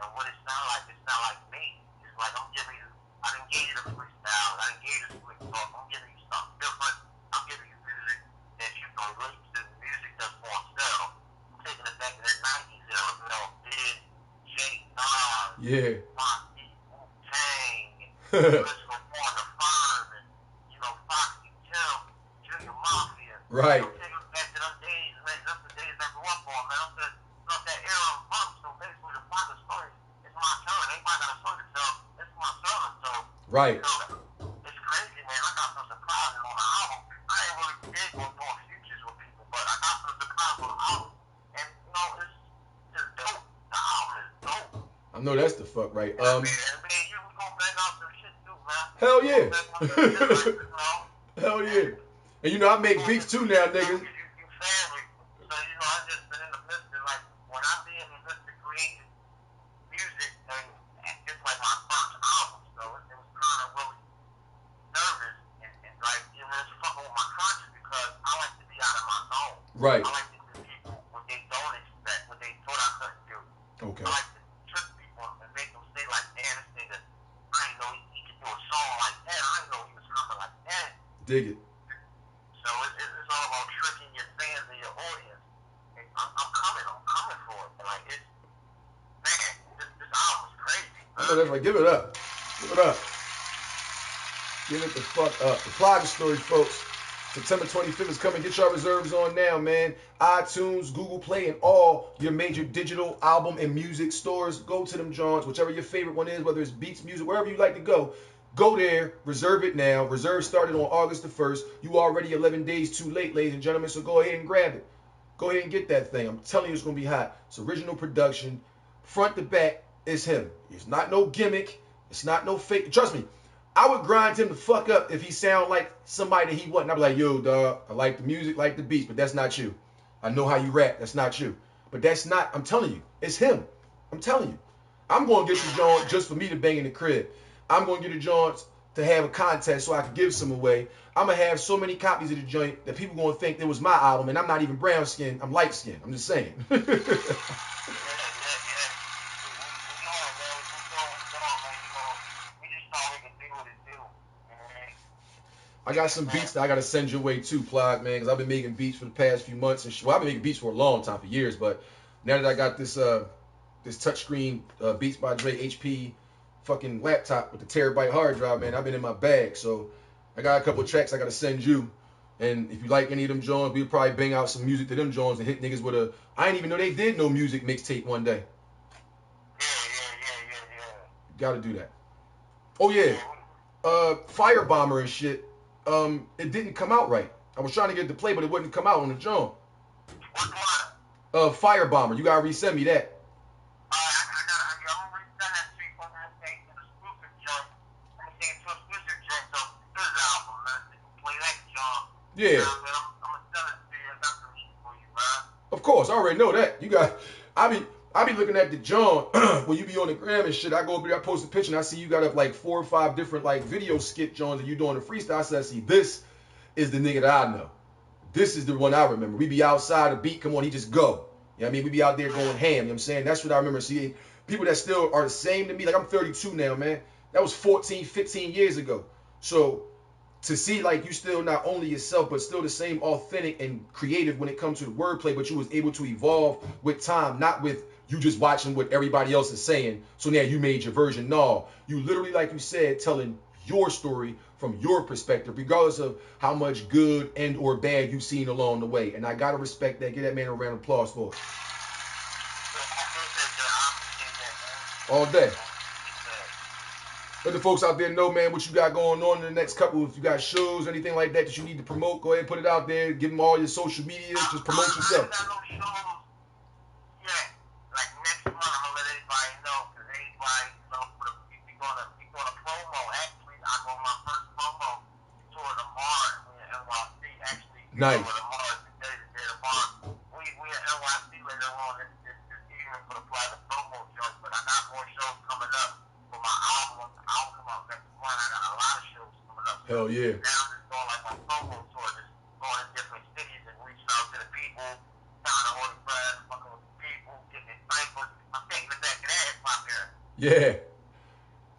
and what it sounds like me. It's like I'm giving you, I done gave you the freestyle, I done gave you the quick talk, I'm giving you something different, I'm giving you music that you can relate to, music that's going to sell. I'm taking it back to that 90s era, you know, Big, Jake, Nas, yeah. Foxy, Wu-Tang, and let's go on the Firm, and, you know, Foxy, Tim, Junior Mafia. Right. I'm taking it back to them days, man, that's the days I grew up on, man. I'm just, that era of punk, so basically the Plaga story, it's my turn. Everybody got a story to tell. It's my turn, so. Right. You know, it's crazy, man. I got some surprises on the album. I ain't really big on doing features with people, but I got some surprises on the album. And, you know, it's just dope. The album is dope. I know that's the fuck right. Man, you was gonna bang out some shit too, man. Hell yeah. Shit, you know? Hell yeah. And you know, I make beats too now, niggas. You family. So, you know, I just been in the midst of, like, when I be in the midst of creating music, and it's like my first album, so it was kind of really nervous, and like, you know, it's fucking with my conscience, because I like to be out of my zone. Right. I like to give people what they don't expect, what they thought I couldn't do. Okay. I like to trick people and make them say, like, man, this nigga, I didn't know he could do a song like that. I didn't know he was coming like that. Dig it. So it's all about tricking your fans and your audience. And I'm coming for it. Like, it's, man, this album is crazy. I know that's right. Give it up. Give it up. Give it the fuck up. The Plaga story, folks. September 25th is coming. Get your reserves on now, man. iTunes, Google Play, and all your major digital album and music stores. Go to them, Johns, whichever your favorite one is, whether it's beats, music, wherever you like to go. Go there, reserve it now. Reserve started on August the 1st. You already 11 days too late, ladies and gentlemen, so go ahead and grab it. Go ahead and get that thing. I'm telling you, it's going to be hot. It's original production. Front to back, it's him. It's not no gimmick. It's not no fake. Trust me, I would grind him the fuck up if he sound like somebody that he wasn't. I'd be like, yo, dog, I like the music, like the beats, but that's not you. I know how you rap. That's not you. But that's not, I'm telling you, it's him. I'm telling you. I'm going to get the joint just for me to bang in the crib. I'm going to get the joints to have a contest so I can give some away. I'm going to have so many copies of the joint that people going to think it was my album, and I'm not even brown skinned. I'm light skinned. I'm just saying. I got some beats that I got to send your way too, Plug, man, because I've been making beats for the past few months. And well, I've been making beats for a long time, for years, but now that I got this this touchscreen Beats by Dre HP fucking laptop with the terabyte hard drive, man, I've been in my bag. So I got a couple of tracks I got to send you. And if you like any of them Jones, we'll probably bang out some music to them Jones and hit niggas with a, I didn't even know they did no music mixtape one day. Yeah. Gotta do that. Oh yeah, Firebomber and shit. It didn't come out right. I was trying to get it to play, but it wouldn't come out on the John. Firebomber. You gotta resend me that. Yeah. Of course, I already know that. You got. I be looking at the John when you be on the gram and shit. I go up there, I post a picture, and I see you got up like 4 or 5 different like video skit Johns, and you doing the freestyle. I said, see, this is the nigga that I know. This is the one I remember. We be outside, a beat come on, he just go. You know what I mean? We be out there going ham. You know what I'm saying? That's what I remember seeing. People that still are the same to me. Like I'm 32 now, man. That was 14, 15 years ago. So to see like you still not only yourself, but still the same authentic and creative when it comes to the wordplay, but you was able to evolve with time, not with you just watching what everybody else is saying. So now you made your version. No, you literally, like you said, telling your story from your perspective, regardless of how much good and or bad you've seen along the way. And I gotta respect that. Give that man a round of applause for it. All day. Let the folks out there know, man, what you got going on in the next couple. If you got shows, anything like that you need to promote, go ahead and put it out there. Give them all your social media. Just promote yourself. Nice. Hell yeah. Now I'm just doing like my promo tour, just going to different cities and reaching out to the people, trying to hold friends, fucking with the people, getting excited. I'm taking the back of that hip-hop era. Yeah.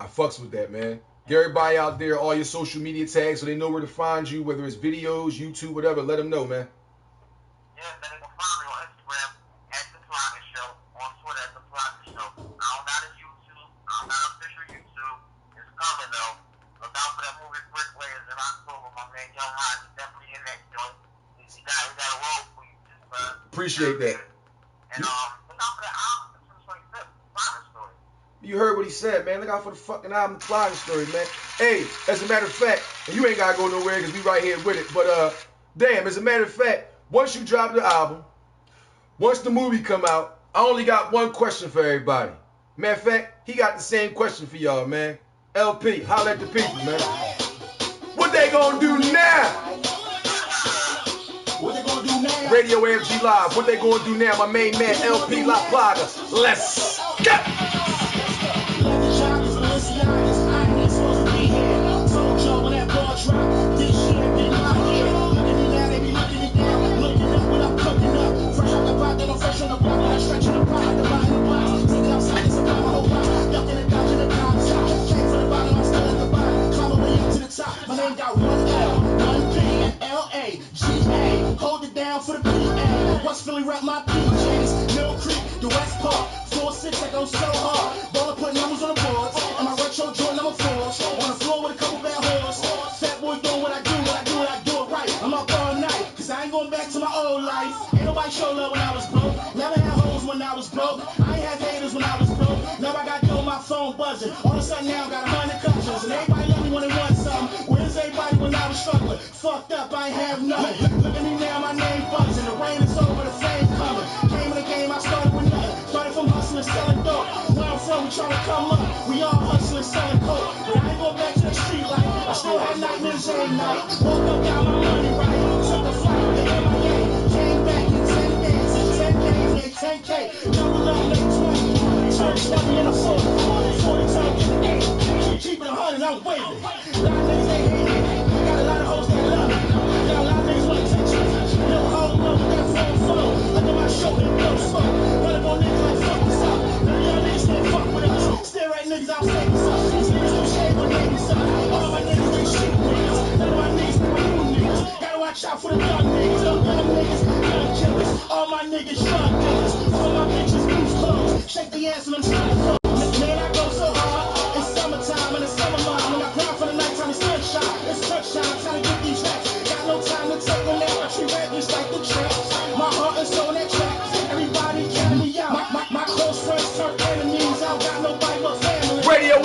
I fucks with that, man. Get everybody out there, all your social media tags, so they know where to find you, whether it's videos, YouTube, whatever. Let them know, man. Yeah, man, they can find me on Instagram at LaPlaga Show, on Twitter at LaPlaga Show. I don't got a YouTube. I don't got official YouTube. It's coming, though. Look out for that movie Bricklayers in October, my man. Young Hot, he's definitely in that joint. He got a role for you, man. Appreciate that. And look out for that album, the 25th, LaPlaga Story. You heard what he said, man. Look out for the fucking album, LaPlaga Story, man. Hey, as a matter of fact, and you ain't gotta go nowhere because we right here with it, but damn, as a matter of fact, once you drop the album, once the movie come out, I only got one question for everybody. Matter of fact, he got the same question for y'all, man. LP, holla at the people, man. What they gonna do now? What they gonna do now? Radio AFG Live. What they gonna do now? My main man, LP LaPlaga. Let's go! My name got one L, one P, and L-A, G-A. Hold it down for the P-A. West Philly rap my PJs. Mill Creek, the West Park. 4-6, I go so hard. Baller put numbers on the boards. And my retro joint number 4s. On the floor with a couple bad whores. Fat boy doing what I do, I do it right. I'm up all night, cause I ain't going back to my old life. Ain't nobody show love when I was broke. Never had hoes when I was broke. I ain't had haters when I was broke. Now I got dough, my phone buzzing. All of a sudden now I got 100 cousins. And everybody love me when they want something. Where's everybody when I was struggling? Fucked up, I ain't have nothing. Look at me now, my name buzzing. The rain is over, the flame coming. Came in the game, I started with nothing. Started from hustling, selling dope. Where I'm from, we trying to come up. We all hustling, selling coke. But I ain't going back to the street life. I still had nightmares every night. Woke up, got my money right. Took a flight to MIA. Came back in 10 days. In 10 days, made 10K. Double up, made 20. Turned 20 in a 40. 40 times in 8. Keep it 100, I'm waving. A lot of niggas, they hate it. Got a lot of hoes that love it. Got a lot of niggas want attention. Never hold up with that phone. Under my shoulder, no smoke. Run up on niggas like fuck this up. None of y'all niggas can't fuck with us. Stare at niggas, I'll say this up. These niggas don't shave when they was up. All my niggas, they shit niggas. None of my niggas, they new niggas. Gotta watch out for the young niggas. Them young niggas, young killers. All my niggas, drug dealers. All my bitches, loose clothes. Shake the ass and I'm strong clothes. Man, I go so hard. It's summertime and it's summer month. When I grind for the nighttime, it's sunshine. It's sunshine, trying to get these racks. Got no time to take them out. I treat rap just like the traps. My heart is on that track. Everybody count me out. My close friends turn enemies. I don't got nobody but family. Radio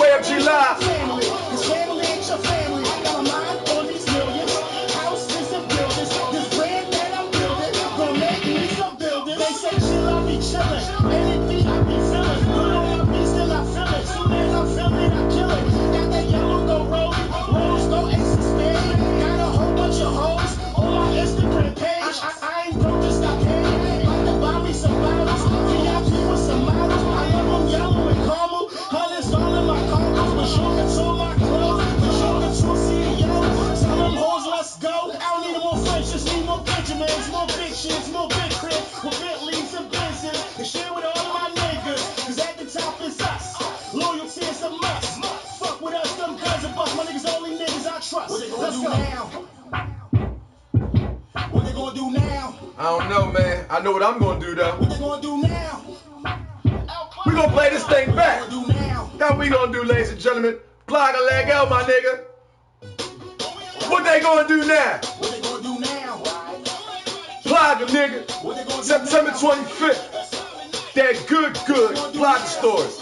trust. What they gonna do now? What they gonna do now? I don't know, man. I know what I'm gonna do though. What they gonna do now? We gonna play this thing back. What they gonna do now? How we gonna do, ladies and gentlemen? Plaga leg out, my nigga. What they gonna do now? What they gonna do now? Plaga, nigga. September 25th. That good Plaga stories.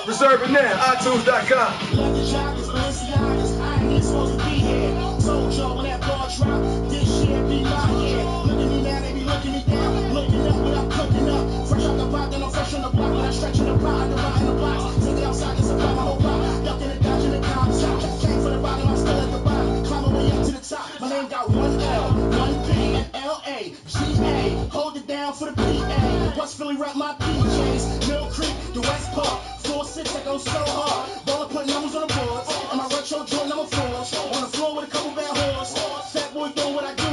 Reserve it now. iTunes.com. Told y'all when that ball drop, this year be my year. Look at me now, they be looking me down. Looking up when I'm cooking up. Fresh out the pot, then I'm fresh on the block. When I stretch in the pot, divide in the box. Take it outside, it's about my whole block. Ducking and dodging the cops. Came for the bottom, I'm still at the bottom. Climb my way up to the top. My name got one L, one P, and LAGA. Hold it down for the PA. West Philly rep my PJs. Mill Creek, the West Park. 4-6, I go so hard. Baller put numbers on the boards. And my retro joint number 4s. On the floor with a couple bad whores. Fat boy doing what I do it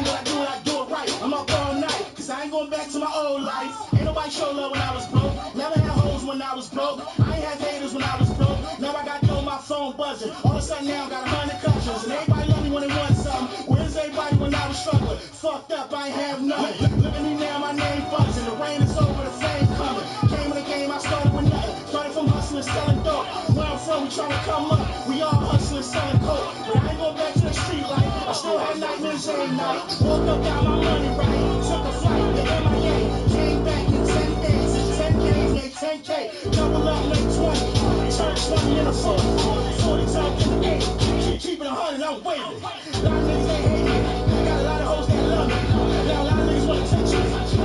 right. I'm up all night, cause I ain't going back to my old life. Ain't nobody show love when I was broke. Never had hoes when I was broke. I ain't have haters when I was broke. Now I got dough, my phone buzzing. All of a sudden now I got 100 cousins. And everybody love me when they want something. Where's everybody when I was struggling? Fucked up, I ain't have nothing. Look at me now, my name buzzing. The rain is over, the fame coming. Came in the game, I started with nothing. Started from hustling, selling dope. Where I'm from, we trying to come up. We all hustling, selling coke. But I ain't going back to the street life. I still had nightmares every night. Woke up, got my money right. Took a flight to MIA. Came back in 10 days. In 10 days, made 10K. Double up, made 20. Turned 20 in a 40. 40 turned into 80. Keep it 100, I'm waiting. A lot of niggas they hate me. Got a lot of hoes that love me. Now a lot of niggas wanna touch you.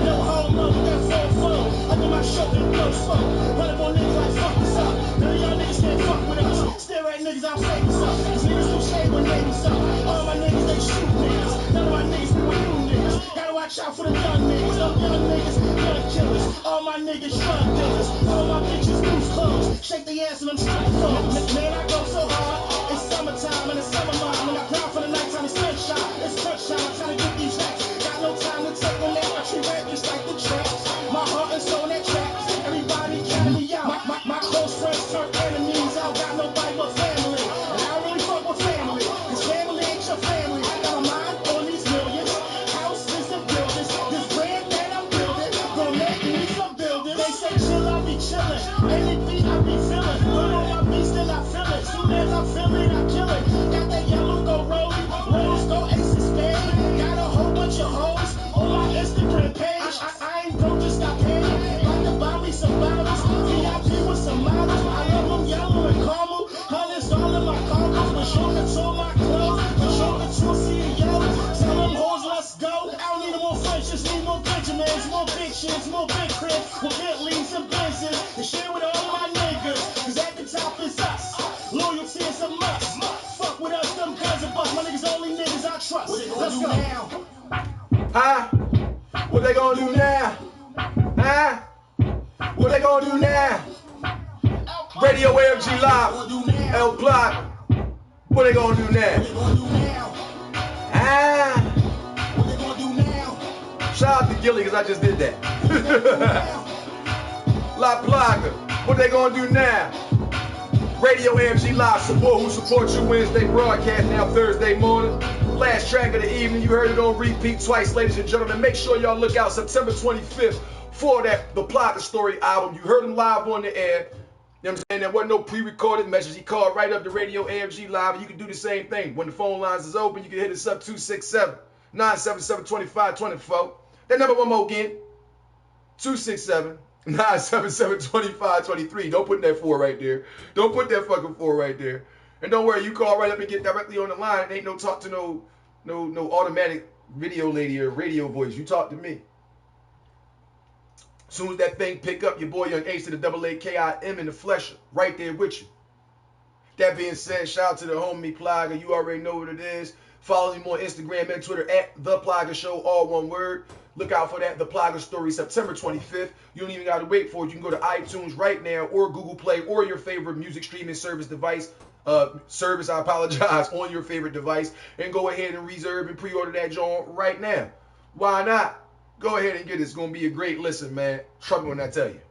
No home love with that 4-4. Under my shirt and blow smoke. Run up on niggas like fuck us up. None of y'all niggas can't fuck with us. Stare at niggas, I'm famous up. Cause niggas do shade when niggas up. All my niggas, they shoot niggas. None of my niggas, we with new niggas. Gotta watch out for them young niggas. Them young niggas, young killers. All my niggas, drug dealers. All my bitches, loose clothes. Shake the ass and I'm strip clothes. Man, I go so hard. It's summertime and it's summer month. When I grind for the nighttime, it's sunshine. It's crunch time, I'm trying to get these racks. Got no time to take a nap. I treat rap just like the tracks. My heart and soul that track. Everybody carry me out. My close friends turn enemies. I don't got nobody but family. And I don't really fuck with family. Cause family ain't your family. Got my mind on these millions. Houses and buildings. This brand that I'm building. Gonna make me some buildings. They say chill, I'll be chillin'. Any beat I be feeling. Put on my beats, then I feel it. Soon as I feel it, I kill it. Got that yellow, go rolling. Rose, go ace and spade. Got a whole bunch of hoes on my Instagram page. I ain't broke, just got paid. Like to buy me some bottles. VIP with some models. I love them yellow and caramel. Hundreds all in my combos. But show the to my clothes. But show the to CEO. Tell them hoes, let's go. I don't need no more friends, just need more Benjamins. More big shits, more big cribs. With Bentleys and Benzes. And share with all my niggas. Cause at the top is us. Loyalty is a must. Fuck with us, them guns and bust. My niggas only niggas I trust. Let's go now. Huh? What they gonna do now? Huh? What they gonna do now? Radio AFG Live, LaPlaga. What they gonna do now? Ah. Shout out to Gilly, cause I just did that. LaPlaga. What they gonna do now? Radio AFG Live, support who supports you. Wednesday broadcast, now Thursday morning. Last track of the evening, you heard it on repeat twice, ladies and gentlemen. Make sure y'all look out September 25th for that LaPlaga Story album. You heard him live on the air. You know what I'm saying? There wasn't no pre-recorded message. He called right up to Radio AFG Live, and you can do the same thing. When the phone lines is open, you can hit us up 267-977-2524. That number one more again, 267-977-2523. Don't put that 4 right there. Don't put that fucking 4 right there. And don't worry, you call right up and get directly on the line. It ain't no talk to no automatic video lady or radio voice. You talk to me. As soon as that thing pick up, your boy Young Ace to the AAKIM in the flesh, right there with you. That being said, shout out to the homie Plaga. You already know what it is. Follow him on Instagram and Twitter at The Plaga Show, all one word. Look out for that, The Plaga Story, September 25th. You don't even got to wait for it. You can go to iTunes right now or Google Play or your favorite music streaming service device. On your favorite device. And go ahead and reserve and pre-order that joint right now. Why not? Go ahead and get it. It's going to be a great listen, man. Trust me when I tell you.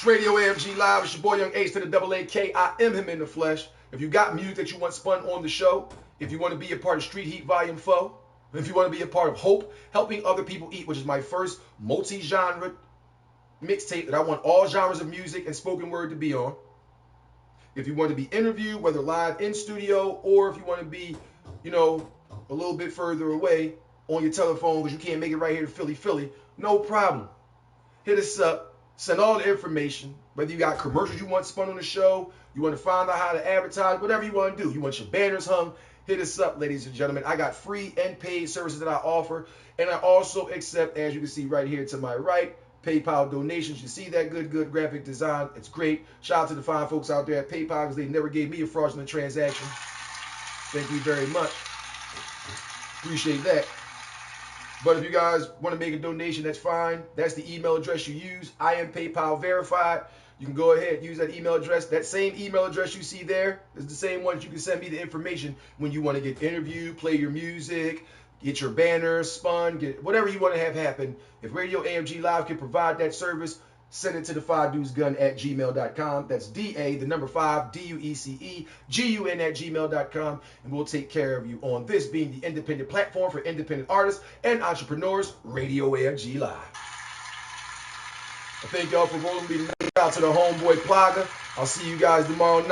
It's Radio AFG Live. It's your boy Young Ace to the double AK. I am him in the flesh. If you got music that you want spun on the show, if you want to be a part of Street Heat Volume 4, if you want to be a part of Hope, Helping Other People Eat, which is my first multi-genre mixtape that I want all genres of music and spoken word to be on. If you want to be interviewed, whether live in studio or if you want to be, a little bit further away on your telephone because you can't make it right here to Philly, no problem. Hit us up. Send all the information. Whether you got commercials you want spun on the show, you want to find out how to advertise, whatever you want to do. You want your banners hung, hit us up, ladies and gentlemen. I got free and paid services that I offer. And I also accept, as you can see right here to my right, PayPal donations. You see that good graphic design. It's great. Shout out to the fine folks out there at PayPal because they never gave me a fraudulent transaction. Thank you very much. Appreciate that. But if you guys want to make a donation, that's fine. That's the email address you use. I am PayPal verified. You can go ahead and use that email address. That same email address you see there is the same one you can send me the information when you want to get interviewed, play your music, get your banners spun, get whatever you want to have happen. If Radio AFG Live can provide that service, send it to the 5dudesgun@gmail.com. That's DA, the number 5, DUECEGUN @gmail.com. And we'll take care of you on this being the independent platform for independent artists and entrepreneurs, Radio AFG Live. I thank y'all for rolling me out to the homeboy Plaga. I'll see you guys tomorrow night.